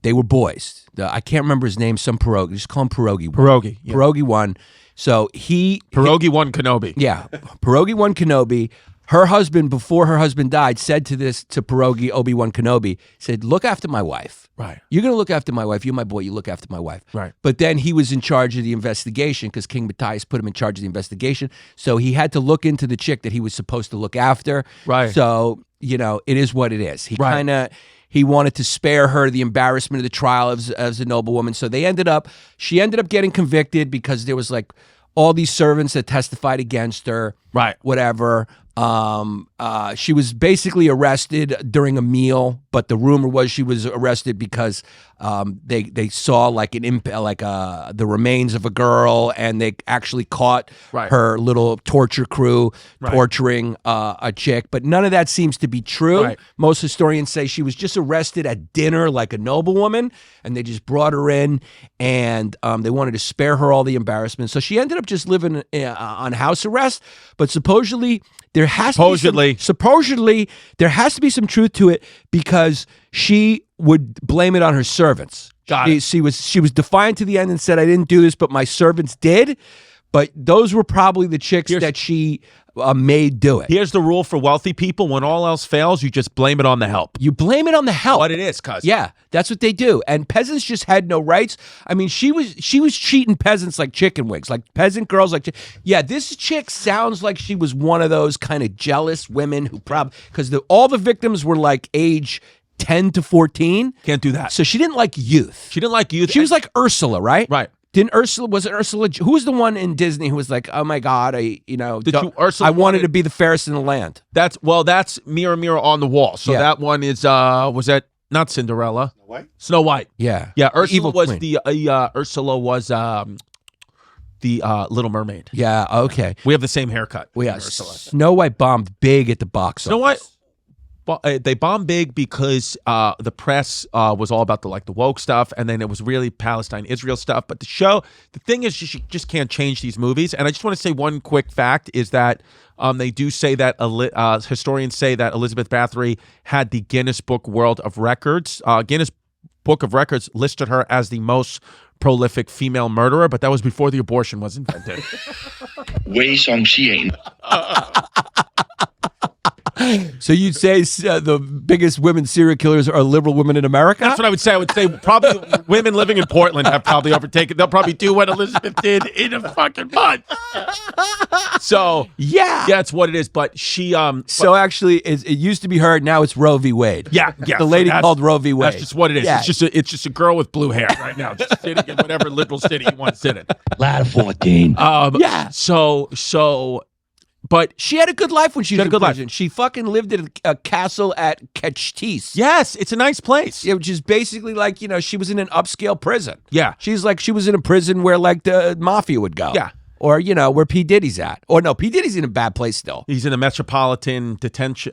they were boys. I can't remember his name, some Pierogi. Just call him Pierogi. Pierogi. Yeah. Pierogi 1. So Pierogi 1 Kenobi. Yeah, Pierogi 1 Kenobi. Her husband, before her husband died, said to Pierogi Obi-Wan Kenobi, said, look after my wife. Right. You're going to look after my wife. You're my boy. You look after my wife. Right. But then he was in charge of the investigation because King Matthias put him in charge of the investigation. So he had to look into the chick that he was supposed to look after. Right. So, you know, it is what it is. He wanted to spare her the embarrassment of the trial as a noblewoman. So she ended up getting convicted because there was like all these servants that testified against her. Right. Whatever. She was basically arrested during a meal, but the rumor was she was arrested because they saw like the remains of a girl, and they actually caught her little torture crew torturing a chick. But none of that seems to be true. Right. Most historians say she was just arrested at dinner like a noblewoman, and they just brought her in, and they wanted to spare her all the embarrassment. So she ended up just living on house arrest. But supposedly there has to be some truth to it, because she would blame it on her servants. She was defiant to the end and said, I didn't do this, but my servants did. But those were probably the chicks that she made do it. Here's the rule for wealthy people. When all else fails, you just blame it on the help. You blame it on the help. What it is, cuz. Yeah, that's what they do. And peasants just had no rights. I mean, she was treating peasants like chicken wings, like peasant girls. Yeah, this chick sounds like she was one of those kind of jealous women who because all the victims were like age 10 to 14. Can't do that. So she didn't like youth. She was like Ursula, right? Right. Was it Ursula? Who was the one in Disney who was like, oh my God, I wanted to be the fairest in the land. That's Mirror, Mirror on the Wall. So that one is, was that not Cinderella? Snow White. Yeah. Yeah, Ursula Evil was Queen. the Little Mermaid. Yeah, okay. We have the same haircut. Snow White bombed big at the box office. Snow White they bombed big because the press was all about the woke stuff, and then it was really Palestine-Israel stuff. But the thing is, you just can't change these movies. And I just want to say one quick fact is that they do say that historians say that Elizabeth Bathory had the Guinness Book World of Records. Guinness Book of Records listed her as the most prolific female murderer, but that was before the abortion was invented. So you'd say the biggest women serial killers are liberal women in America? That's what I would say. I would say probably women living in Portland have probably overtaken. They'll probably do what Elizabeth did in a fucking month. So yeah, that's what it is. But she so actually, it used to be her. Now it's Roe v. Wade. Yeah. The lady called Roe v. Wade. That's just what it is. Yeah. It's just a girl with blue hair right now, just sitting in whatever liberal city you want to sit in. Ladder 14. Yeah. So. But she had a good life when she was in prison. Life. She fucking lived in a castle at Kechtis. Yes, it's a nice place. Yeah, which is basically like, she was in an upscale prison. Yeah. She was in a prison where like the mafia would go. Yeah. Or, where P. Diddy's at. Or no, P. Diddy's in a bad place still. He's in a metropolitan detention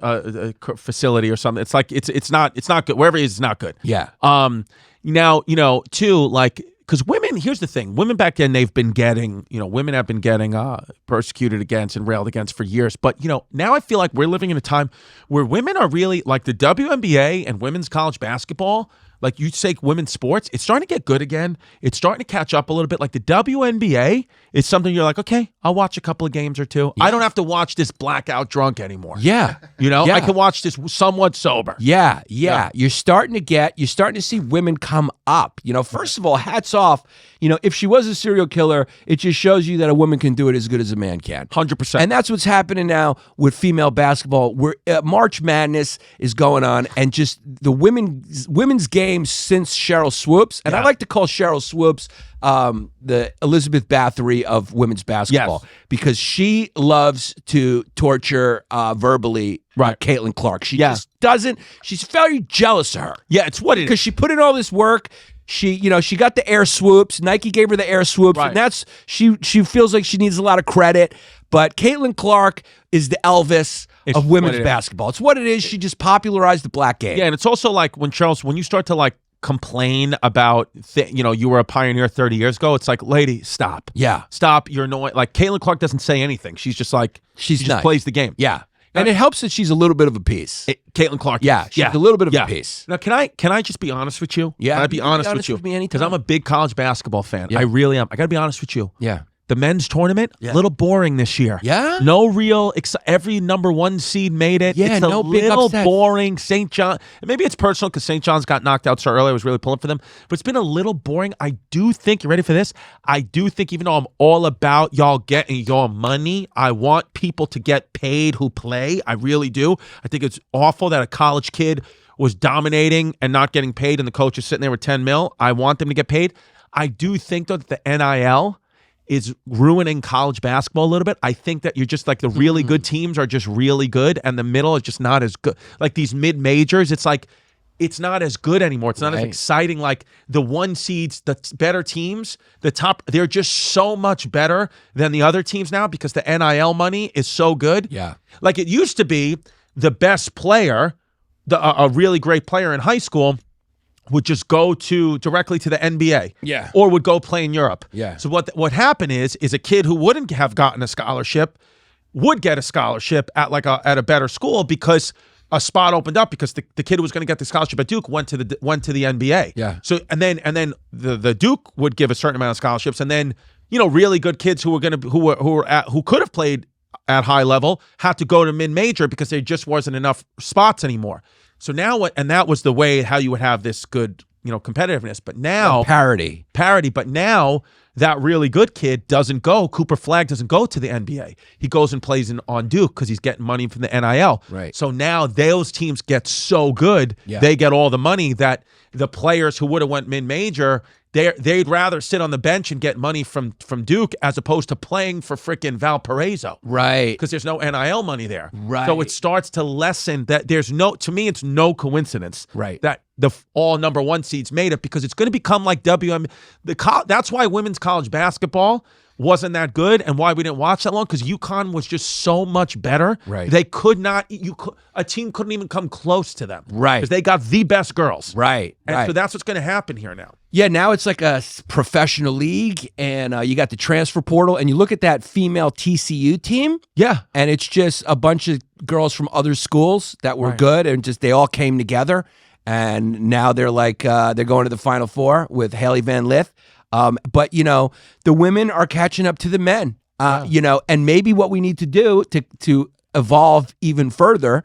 facility or something. It's like it's not good. Wherever he is, it's not good. Yeah. Now, too, like, because women, here's the thing, women back then, women have been getting persecuted against and railed against for years. But, now I feel like we're living in a time where women are really, like the WNBA and women's college basketball, like you say women's sports, it's starting to get good again. It's starting to catch up a little bit. Like the WNBA is something you're like, okay, I'll watch a couple of games or two. Yeah. I don't have to watch this blackout drunk anymore. Yeah. Yeah. I can watch this somewhat sober. Yeah. You're starting to see women come up. First of all, hats off. If she was a serial killer, it just shows you that a woman can do it as good as a man can. 100%. And that's what's happening now with female basketball, where March Madness is going on, and just the women's game since Cheryl Swoops, and I like to call Cheryl Swoops the Elizabeth Bathory of women's basketball, because she loves to torture verbally Caitlin Clark. She just doesn't. She's very jealous of her. Yeah, it's what it is. Because she put in all this work. She got the air swoops. Nike gave her the air swoops, and that's she feels like she needs a lot of credit. But Caitlin Clark is the Elvis of women's basketball. It's what it is. She just popularized the black game. Yeah, and it's also like when you start to like complain about, you were a pioneer 30 years ago. It's like, lady, stop. Yeah, stop. You're annoying. Like Caitlin Clark doesn't say anything. She's just like she just plays the game. Yeah. And it helps that she's a little bit of a piece. Caitlin Clark. Yeah, she's a little bit of a piece. Now, can I just be honest with you? Yeah. Can I be honest with you? Because I'm a big college basketball fan. Yeah. I really am. I got to be honest with you. Yeah. The men's tournament, a little boring this year. Yeah? No real, every number one seed made it. Yeah, it's no big little upset. boring. St. John, maybe it's personal because St. John's got knocked out so early. I was really pulling for them. But it's been a little boring. I do think, you ready for this? I do think, even though I'm all about y'all getting your money, I want people to get paid who play. I really do. I think it's awful that a college kid was dominating and not getting paid and the coach is sitting there with 10 mil. I want them to get paid. I do think, though, that the NIL is ruining college basketball a little bit. I think that you're just like the really good teams are just really good and the middle is just not as good. Like these mid-majors, it's like it's not as good anymore. It's not as exciting. Like the one seeds, the better teams, the top, they're just so much better than the other teams now because the NIL money is so good. Yeah. Like it used to be the best player, a really great player in high school would just go directly to the NBA. Yeah. Or would go play in Europe. Yeah. So what happened is a kid who wouldn't have gotten a scholarship would get a scholarship at a better school because a spot opened up because the kid who was going to get the scholarship at Duke went to the NBA. Yeah. So and then the Duke would give a certain amount of scholarships, and then really good kids who could have played at high level had to go to mid-major because there just wasn't enough spots anymore. So now that was the way how you would have this good, competitiveness. But now parity. But now that really good kid doesn't go. Cooper Flagg doesn't go to the NBA. He goes and plays on Duke because he's getting money from the NIL. Right. So now those teams get so good, they get all the money that the players who would have went mid-major, they'd rather sit on the bench and get money from Duke as opposed to playing for frickin' Valparaiso. Right. Because there's no NIL money there. Right. So it starts to lessen that to me, it's no coincidence. Right. That all number one seeds made it because it's going to become like WM. That's why women's college basketball wasn't that good and why we didn't watch that long, because UConn was just so much better. Right. They could not, a team couldn't even come close to them. Right. Because they got the best girls. Right. And so that's what's going to happen here now. Yeah, now it's like a professional league, and you got the transfer portal, and you look at that female TCU team. Yeah. And it's just a bunch of girls from other schools that were good, and just they all came together, and now they're like, they're going to the Final Four with Haley Van Lith. But, you know, the women are catching up to the men, you know, and maybe what we need to do to evolve even further,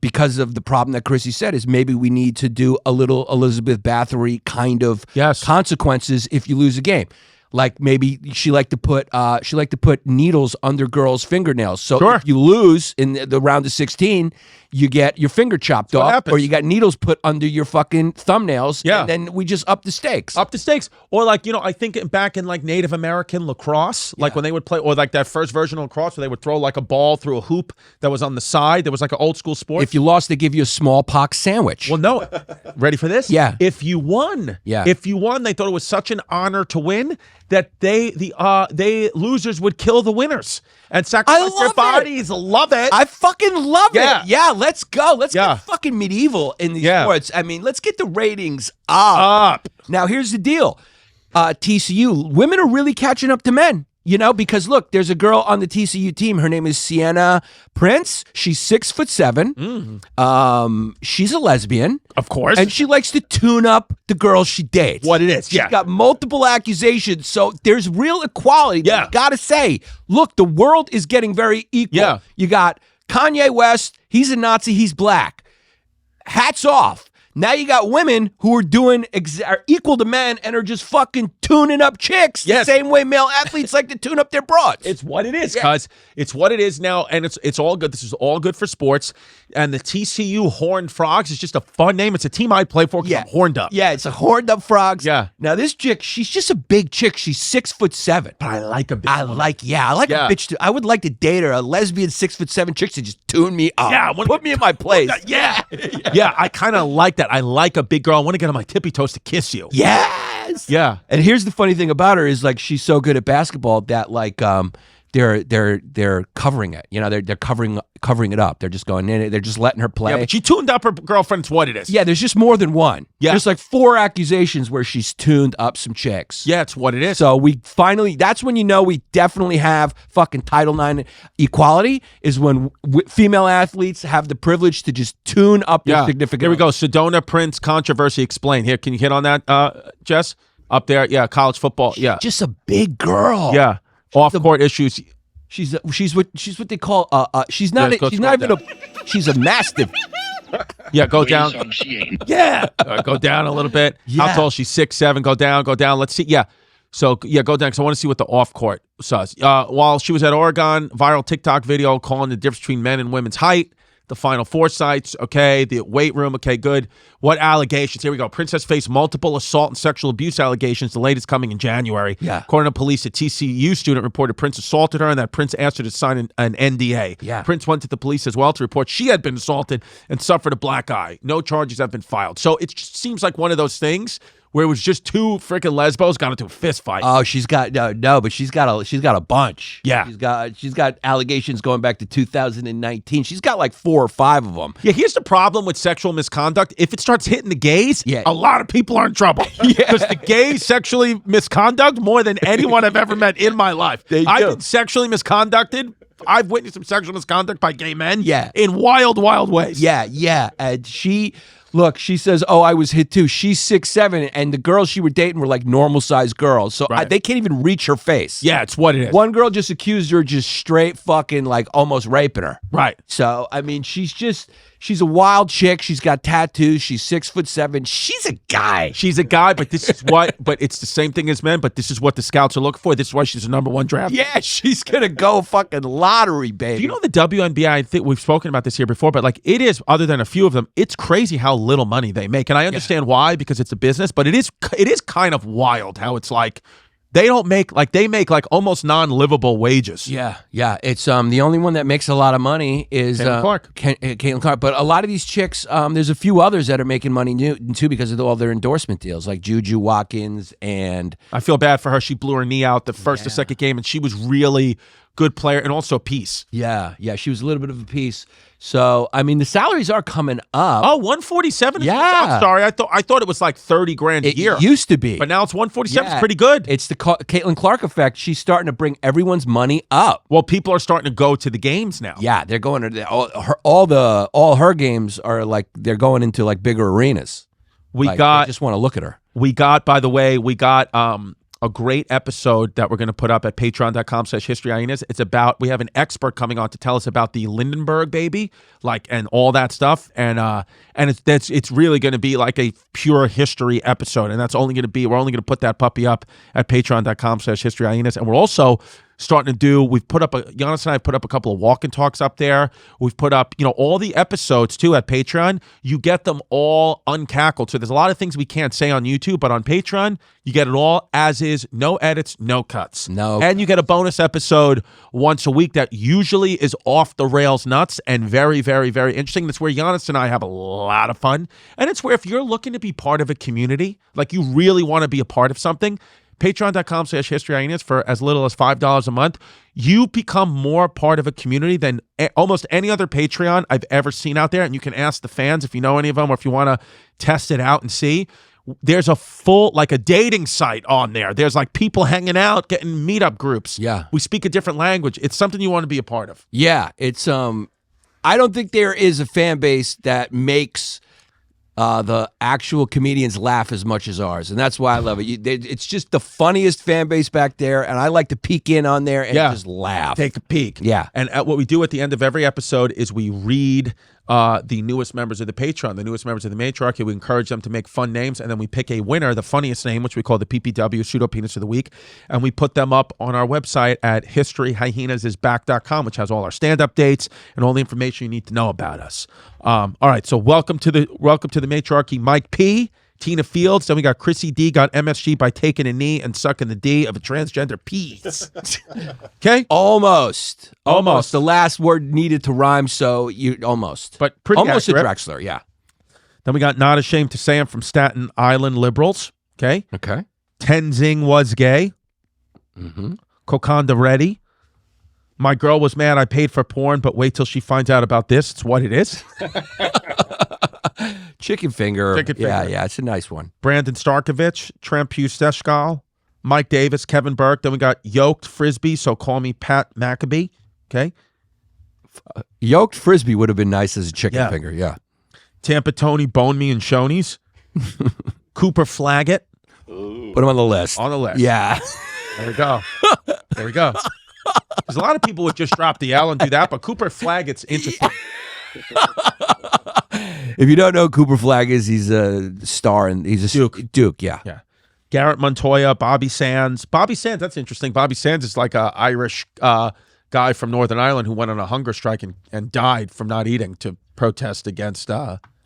because of the problem that Chrissy said, is maybe we need to do a little Elizabeth Bathory kind of consequences if you lose a game. Like maybe she liked to put needles under girls' fingernails. So if you lose in the round of 16, you get your finger chopped off, or you got needles put under your fucking thumbnails. Yeah. And then we just up the stakes. Up the stakes. Or like, you know, I think back in like Native American lacrosse, like when they would play, or like that first version of lacrosse where they would throw like a ball through a hoop that was on the side. There was like an old school sport. If you lost, they give you a smallpox sandwich. Well, no. Ready for this? Yeah. If you won, they thought it was such an honor to win that they losers would kill the winners and sacrifice their bodies. Love it. I fucking love it. Yeah, let's go. Let's get fucking medieval in these sports. I mean, let's get the ratings up. Now, here's the deal. TCU, women are really catching up to men. You know, because look, there's a girl on the TCU team. Her name is Sedona Prince. She's 6'7". She's a lesbian, of course, and she likes to tune up the girls she dates. What it is, She's got multiple accusations, so there's real equality. Yeah, you gotta say, look, the world is getting very equal. Yeah, you got Kanye West. He's a Nazi. He's black. Hats off. Now you got women who are equal to men and are just fucking tuning up chicks the same way male athletes like to tune up their broads. It's what it is, cuz. It's what it is now, and it's all good. This is all good for sports. And the TCU Horned Frogs is just a fun name. It's a team I play for because I'm horned up. Yeah, it's a horned up frogs. Yeah. Now this chick, she's just a big chick. She's 6'7". But I like a big I like a bitch. I would like to date her, a lesbian 6'7" chick to just tune me up. Yeah, put me in my place. Yeah. Yeah, I kind of like that. I like a big girl. I want to get on my tippy toes to kiss you. Yes. Yeah. And here's the funny thing about her is like she's so good at basketball that like they're covering it. You know, they're covering it up. They're just going in it. They're just letting her play. Yeah, but she tuned up her girlfriend. It's what it is. Yeah, there's just more than one. Yeah. There's like 4 accusations where she's tuned up some chicks. Yeah, it's what it is. So that's when you know we definitely have fucking Title IX equality, is when female athletes have the privilege to just tune up their significant. Here we go. Sedona Prince controversy explained. Here, can you hit on that, Jess? Up there. Yeah, college football. She's just a big girl. Yeah. Off-court issues. She's what they call she's not even she's a mastiff. Yeah, go down. Yeah, go down a little bit. How tall? She's 6'7". Go down. Let's see. Yeah. So go down because I want to see what the off-court says. While she was at Oregon, viral TikTok video calling the difference between men and women's height. The Final Four sites, okay. The weight room, okay, good. What allegations? Here we go. Princess faced multiple assault and sexual abuse allegations, the latest coming in January. Yeah. According to police, a TCU student reported Prince assaulted her and that Prince asked her to sign an NDA. Yeah. Prince went to the police as well to report she had been assaulted and suffered a black eye. No charges have been filed. So it just seems like one of those things where it was just 2 freaking lesbos got into a fist fight. Oh, she's got but she's got a bunch. Yeah, she's got allegations going back to 2019. She's got like 4 or 5 of them. Yeah, here's the problem with sexual misconduct. If it starts hitting the gays, a lot of people are in trouble. Because the gays sexually misconduct more than anyone I've ever met in my life. I've been sexually misconducted. I've witnessed some sexual misconduct by gay men. Yeah, in wild, wild ways. Yeah. And Look, she says, oh, I was hit too. She's 6'7", and the girls she were dating were like normal-sized girls. So they can't even reach her face. Yeah, it's what it is. One girl just accused her just straight fucking like almost raping her. Right. So, I mean, she's a wild chick. She's got tattoos. She's 6'7". She's a guy. She's a guy, but this is but it's the same thing as men, but this is what the scouts are looking for. This is why she's the #1 draft. Yeah, she's going to go fucking lottery, baby. Do you know the WNBA? I think we've spoken about this here before, but like it is, other than a few of them, it's crazy how little money they make. And I understand why, because it's a business, but it is kind of wild how it's like They don't make they make almost non-livable wages. Yeah. It's the only one that makes a lot of money is Caitlin Clark. Caitlin Clark. But a lot of these chicks, there's a few others that are making money too because of all their endorsement deals, like Juju Watkins and. I feel bad for her. She blew her knee out the first or second game, and she was really good player and also a piece. Yeah, she was a little bit of a piece. So I mean, the salaries are coming up. Oh, 147. Yeah, I'm sorry. I thought it was like 30 grand a year. It used to be, but now it's 147. Yeah. It's pretty good. It's the Caitlin Clark effect. She's starting to bring everyone's money up. Well, people are starting to go to the games now. Yeah, they're going to all her games are they're going into bigger arenas. I just want to look at her. By the way, we got a great episode that we're going to put up at patreon.com/historyhyenas. It's about, we have an expert coming on to tell us about the Lindenberg baby, and all that stuff. And it's really going to be like a pure history episode. And we're only going to put that puppy up at patreon.com/historyhyenas. And we're also starting to do, Yannis and I have put up a couple of walk and talks up there. We've put up, all the episodes too at Patreon. You get them all uncackled. So there's a lot of things we can't say on YouTube, but on Patreon, you get it all as is, no edits, no cuts. And you get a bonus episode once a week that usually is off the rails nuts and very, very, very interesting. That's where Yannis and I have a lot of fun. And it's where if you're looking to be part of a community, you really want to be a part of something, patreon.com/historyhyenas for as little as $5 a month, you become more part of a community than almost any other Patreon I've ever seen out there. And you can ask the fans if you know any of them or if you want to test it out and see. There's a full, a dating site on there. There's people hanging out, getting meetup groups. Yeah. We speak a different language. It's something you want to be a part of. Yeah. It's, I don't think there is a fan base that makes the actual comedians laugh as much as ours, and that's why I love it. It's just the funniest fan base back there, and I like to peek in on there and just laugh. Take a peek. Yeah. And what we do at the end of every episode is we read the newest members of the Patreon, the newest members of the Matriarchy. We encourage them to make fun names, and then we pick a winner, the funniest name, which we call the PPW, Pseudo Penis of the Week, and we put them up on our website at historyhyenasisback.com, which has all our stand-up dates and all the information you need to know about us. All right, so welcome to the Matriarchy, Mike P., Tina Fields. Then we got Chrissy D, got MSG by taking a knee and sucking the D of a transgender piece. Okay? Almost. The last word needed to rhyme, so you almost. But pretty almost accurate. A Drexler, yeah. Then we got Not Ashamed to Say I'm from Staten Island Liberals. Okay? Okay. Tenzing was gay. Kokanda Reddy. My girl was mad I paid for porn, but wait till she finds out about this. It's what it is. Chicken finger. Yeah, it's a nice one. Brandon Starkovich, Trent Pusteshkal, Mike Davis, Kevin Burke. Then we got Yoked Frisbee, so call me Pat Maccabee. Okay. Yoked Frisbee would have been nice as a chicken finger, yeah. Tampa Tony, Bone Me and Shoney's. Cooper Flaggett. Ooh. Put him on the list. On the list. Yeah. There we go. There we go. Because a lot of people would just drop the L and do that, but Cooper Flaggett's interesting. If you don't know who Cooper Flagg is, he's a star and he's a Duke, yeah. Garrett Montoya, Bobby Sands. Bobby Sands, that's interesting. Bobby Sands is like an Irish guy from Northern Ireland who went on a hunger strike and died from not eating to protest against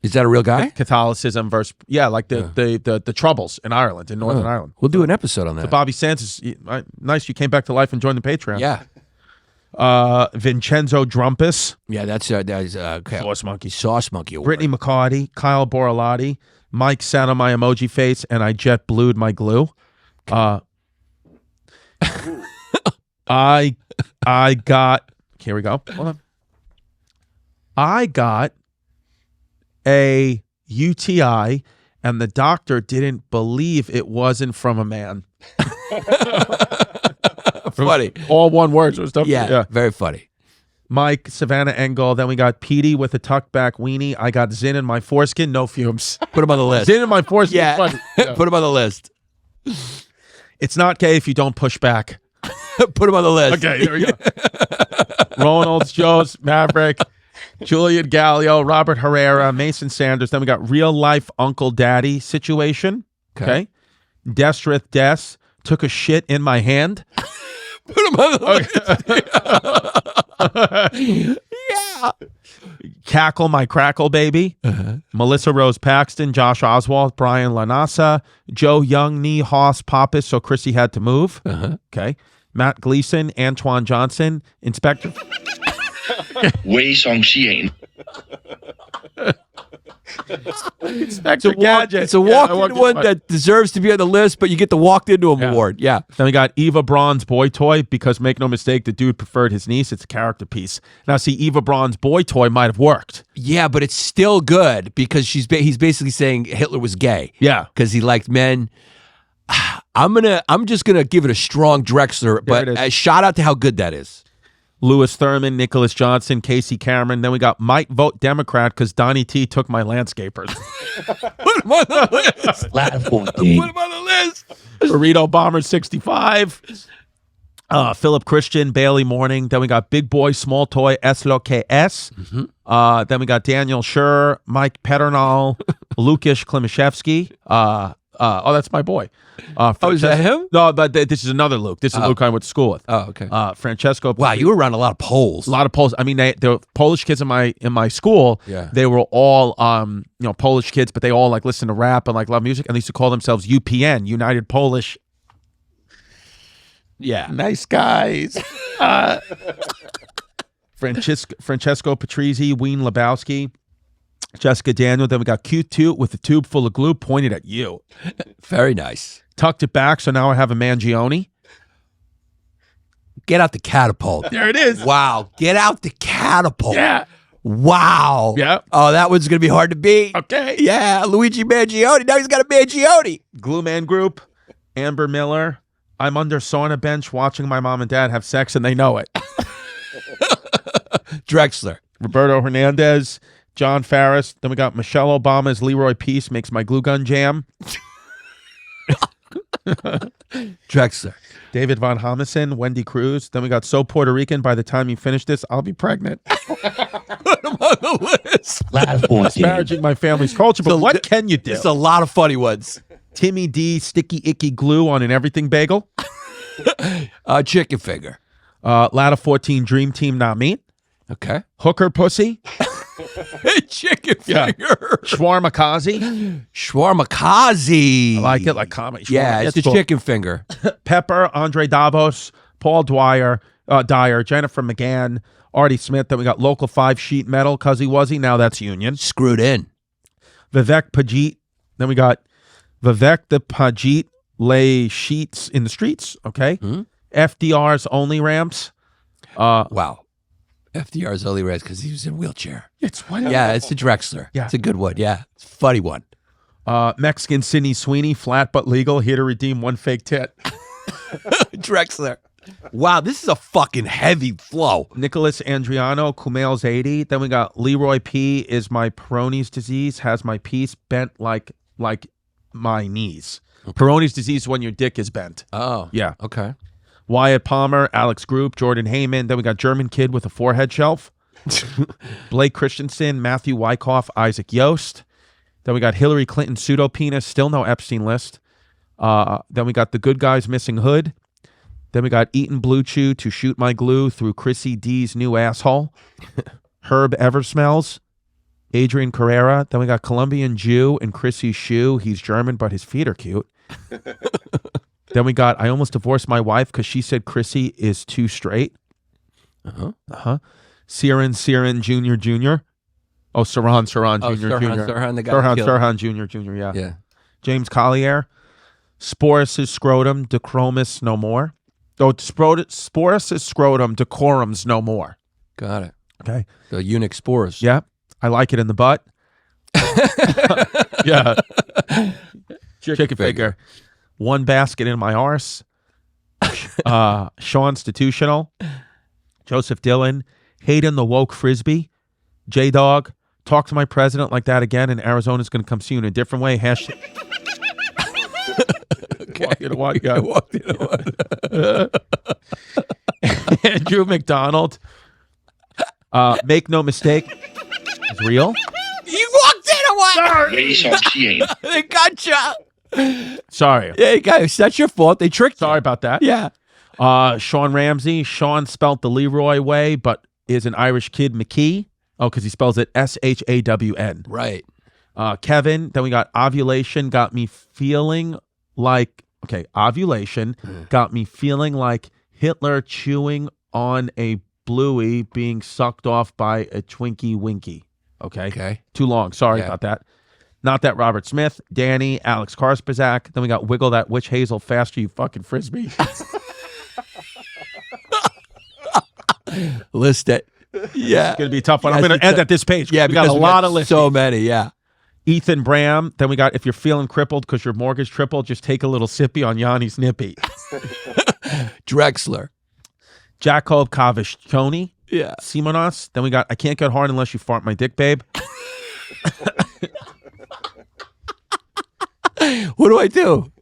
is that a real guy? Catholicism versus the Troubles in Ireland, in Northern Ireland. We'll do an episode on that. So Bobby Sands is nice. You came back to life and joined the Patreon. Yeah. Vincenzo Drumpus. Yeah, that's okay. Sauce Monkey. Brittany McCarty, Kyle Borolotti, Mike sat on my emoji face, and I jet blued my glue. I got. Here we go. Hold on. I got a UTI, and the doctor didn't believe it wasn't from a man. Funny. All one word. So stuff. Yeah, very funny. Mike, Savannah Engel. Then we got Petey with a tucked back weenie. I got Zin in my foreskin. No fumes. Put him on the list. Zin in my foreskin. Yeah. Put him on the list. It's not gay if you don't push back. Put him on the list. Okay, there we go. Ronald's, Joe's, Maverick, Julian Gallio, Robert Herrera, Mason Sanders. Then we got real life Uncle Daddy situation. Okay. Destrith Des took a shit in my hand. Put him on the list. Yeah. Cackle My Crackle Baby, Melissa Rose Paxton, Josh Oswald, Brian Lanasa, Joe Young, Nee Hoss Pappas, so Chrissy had to move. Okay. Matt Gleason, Antoine Johnson, Inspector. Inspector Gadget. It's a walked-in one that deserves to be on the list, but you get the walked-into award. Yeah. Then we got Eva Braun's boy toy, because make no mistake, the dude preferred his niece. It's a character piece. Now, see, Eva Braun's boy toy might have worked. Yeah, but it's still good because he's basically saying Hitler was gay. Yeah. Because he liked men. I'm just gonna give it a strong Drexler, but a shout out to how good that is. Louis Thurman, Nicholas Johnson, Casey Cameron. Then we got might vote Democrat because Donnie T took my landscapers. Put him on the list. Put him on the list. Burrito Bomber 65. Philip Christian, Bailey Morning. Then we got Big Boy, Small Toy, SLKS. Then we got Daniel Schur, Mike Peternal, Lukasz Klimaszewski. Oh, that's my boy. Is that him? No, but this is another Luke. This is Luke I went to school with. Oh, okay. Francesco. Wow, you were around a lot of Poles. A lot of Poles. I mean, the Polish kids in my school. Yeah. They were all Polish kids, but they all like listen to rap and like love music, and they used to call themselves UPN, United Polish. Yeah. Nice guys. Francesco Patrizzi, Ween Lebowski. Jessica Daniel. Then we got Q2 with a tube full of glue pointed at you. Very nice. Tucked it back, so now I have a Mangione. Get out the catapult. There it is. Wow. Get out the catapult. Yeah. Wow. Yeah. Oh, that one's going to be hard to beat. Okay. Yeah. Luigi Mangione. Now he's got a Mangione. Glue Man Group. Amber Miller. I'm under sauna bench watching my mom and dad have sex and they know it. Drexler. Roberto Hernandez. John Farris. Then we got Michelle Obama's Leroy Peace makes my glue gun jam. Drexler. David Von Homison, Wendy Cruz. Then we got So Puerto Rican. By the time you finish this, I'll be pregnant. Put him on the list. Disparaging my family's culture, but what can you do? There's a lot of funny ones. Timmy D, Sticky Icky Glue on an everything bagel. Chicken finger. Ladder 14 Dream Team, not me. Okay. Hooker Pussy. Chicken finger. Shawarma-kazi. Shawarma-kazi. I like it, like comedy. Yeah, it's the chicken finger. Pepper, Andre Davos, Paul Dyer, Jennifer McGann, Artie Smith. Then we got Local 5 Sheet Metal, Cuzzy Wuzzy. Now that's Union. Screwed in. Vivek Pajit. Then we got Vivek the Pajit lay sheets in the streets. Okay. FDR's Only Ramps. Wow. FDR's only red because he was in a wheelchair. It's one. Yeah, it's the Drexler. Yeah. It's a good one. Yeah. It's a funny one. Mexican Sydney Sweeney, flat but legal, here to redeem one fake tit. Drexler. Wow, this is a fucking heavy flow. Nicholas Andriano, Kumail's 80. Then we got Leroy P. is my Peyronie's disease, has my piece bent like my knees. Okay. Peyronie's disease is when your dick is bent. Oh. Yeah. Okay. Wyatt Palmer, Alex Group, Jordan Heyman. Then we got German Kid with a forehead shelf. Blake Christensen, Matthew Wyckoff, Isaac Yost. Then we got Hillary Clinton, pseudo penis, still no Epstein list. Then we got the good guys missing hood. Then we got Eaton Blue Chew to shoot my glue through Chrissy D's new asshole. Herb Eversmells, Adrian Carrera. Then we got Colombian Jew and Chrissy's shoe. He's German, but his feet are cute. Then we got I almost divorced my wife because she said Chrissy is too straight. Siren Jr. Oh, Sirhan Jr. Sirhan Jr. Yeah. James Collier. Sporus' scrotum, Decromus no more. Oh, Sporus' scrotum, Decorum's no more. Got it. Okay. The eunuch spores. Yeah. I like it in the butt. Yeah. Chicken figure. One basket in my arse. Sean Institutional. Joseph Dillon. Hayden the woke frisbee. J-Dog. Talk to my president like that again, and Arizona's going to come see you in a different way. Hashtag. Andrew McDonald. Make no mistake. It's real. You walked in a while. They gotcha. Sorry. Yeah, guys, that's your fault. They tricked you. Sorry about that. Yeah. Sean Ramsey. Sean spelt the Leroy way, but is an Irish kid, McKee. Oh, because he spells it Shawn. Right. Kevin. Then we got ovulation. Got me feeling like, ovulation got me feeling like Hitler chewing on a bluey being sucked off by a Twinkie Winky. Okay. Too long. Sorry about that. Not that Robert Smith. Danny, Alex Karspazak. Then we got wiggle that witch hazel faster, you fucking frisbee. List it. Yeah. It's going to be a tough one. I'm going to end at this page. Yeah, we got a lot of lists. So many, yeah. Ethan Bram. Then we got, if you're feeling crippled because your mortgage tripled, just take a little sippy on Yanni's nippy. Drexler. Jacob Kavishchoni. Yeah. Simonos. Then we got, I can't get hard unless you fart my dick, babe. What do I do?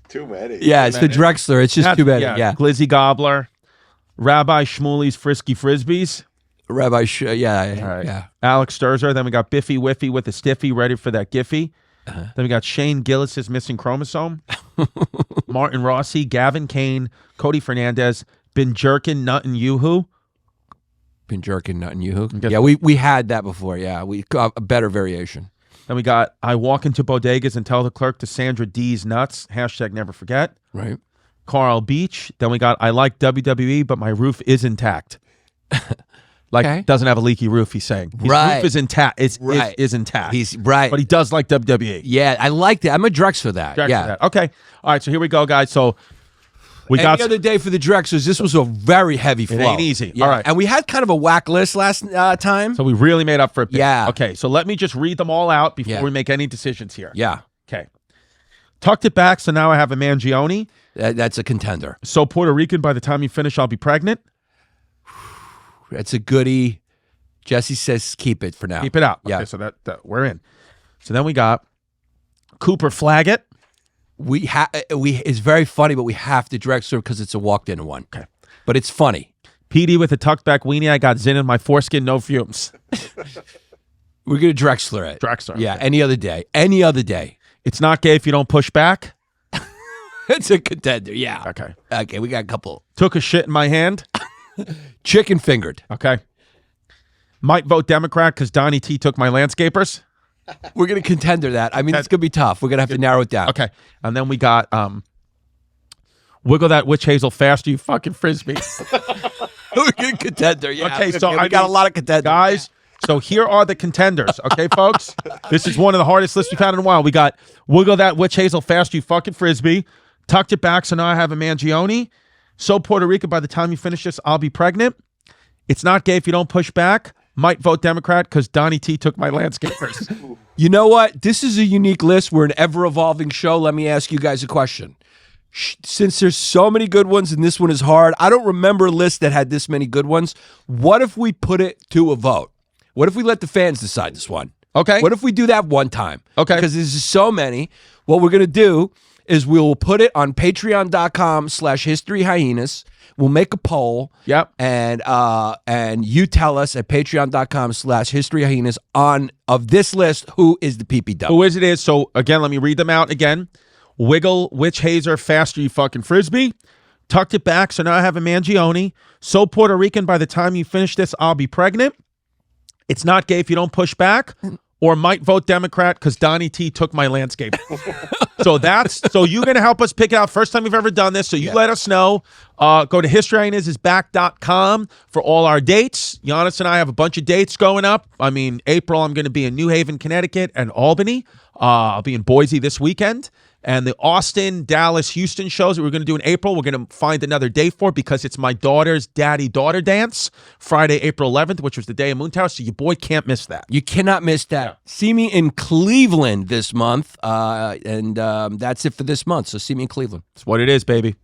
Too many. Yeah, it's the Drexler. It's just too many. Yeah. Glizzy Gobbler. Rabbi Shmuley's Frisky Frisbees. Rabbi, yeah. Alex Sturzer. Then we got Biffy Whiffy with a stiffy, ready for that Giffy. Then we got Shane Gillis's missing chromosome. Martin Rossi, Gavin Kane, Cody Fernandez, Been Jerkin, Nut and Yoo-Hoo. Been Jerkin, Nut and Yoo-Hoo. Yeah, we had that before. Yeah, we got a better variation. Then we got I walk into bodegas and tell the clerk to Sandra D's nuts. # never forget. Right. Carl Beach. Then we got I like WWE, but my roof is intact. Doesn't have a leaky roof, he's saying. His roof is intact. Is intact. He's right. But he does like WWE. Yeah, I like that. I'm a Drex for that. Okay. All right, so here we go, guys. So we got the other day for the Drexers. This was a very heavy flow. It ain't easy. Yeah. All right. And we had kind of a whack list last time. So we really made up for it. Yeah. Okay, so let me just read them all out before we make any decisions here. Yeah. Okay. Tucked it back, so now I have a Mangione. That's a contender. So Puerto Rican, by the time you finish, I'll be pregnant. That's a goodie. Jesse says keep it for now. Keep it out. Yeah. Okay, so that we're in. So then we got Cooper Flaggett. It's very funny, but we have to Drexler because it's a walked-in one. Okay. But it's funny. PD with a tucked back weenie. I got Zin in my foreskin, no fumes. We're going to Drexler it. Drexler. Yeah, okay. Any other day. Any other day. It's not gay if you don't push back. It's a contender, yeah. Okay. Okay, we got a couple. Took a shit in my hand. Chicken fingered. Okay. Might vote Democrat because Donnie T took my landscapers. We're going to contender that. I mean, it's going to be tough. We're going to have to narrow it down. Okay. And then we got wiggle that witch hazel faster, you fucking frisbee. We're going to contender, yeah. Okay, so I got a lot of contenders. Guys, so here are the contenders, okay, folks? This is one of the hardest lists we've had in a while. We got wiggle that witch hazel faster, you fucking frisbee. Tucked it back, so now I have a Mangione. So Puerto Rican, by the time you finish this, I'll be pregnant. It's not gay if you don't push back. Might vote Democrat because Donnie T took my landscapers. You know what? This is a unique list. We're an ever-evolving show. Let me ask you guys a question. Since there's so many good ones and this one is hard, I don't remember a list that had this many good ones. What if we put it to a vote? What if we let the fans decide this one? Okay. What if we do that one time? Okay. Because there's just so many. What we're going to do is we'll put it on patreon.com/historyhyenas. We'll make a poll. Yep. And you tell us at patreon.com/historyhyenas of this list, who is the PPW? Who is it? So again, let me read them out again. Wiggle, witch hazer, faster, you fucking frisbee. Tucked it back, so now I have a Mangione. So Puerto Rican, by the time you finish this, I'll be pregnant. It's not gay if you don't push back. Or might vote Democrat because Donnie T took my landscape. So you're going to help us pick it out. First time we've ever done this. So you let us know. Go to historyhyenas.com for all our dates. Yannis and I have a bunch of dates going up. I mean, April, I'm going to be in New Haven, Connecticut and Albany. I'll be in Boise this weekend. And the Austin, Dallas, Houston shows that we're going to do in April, we're going to find another day for because it's my daughter's daddy-daughter dance, Friday, April 11th, which was the day of Moon Tower. So your boy can't miss that. You cannot miss that. Yeah. See me in Cleveland this month, and that's it for this month. So see me in Cleveland. That's what it is, baby.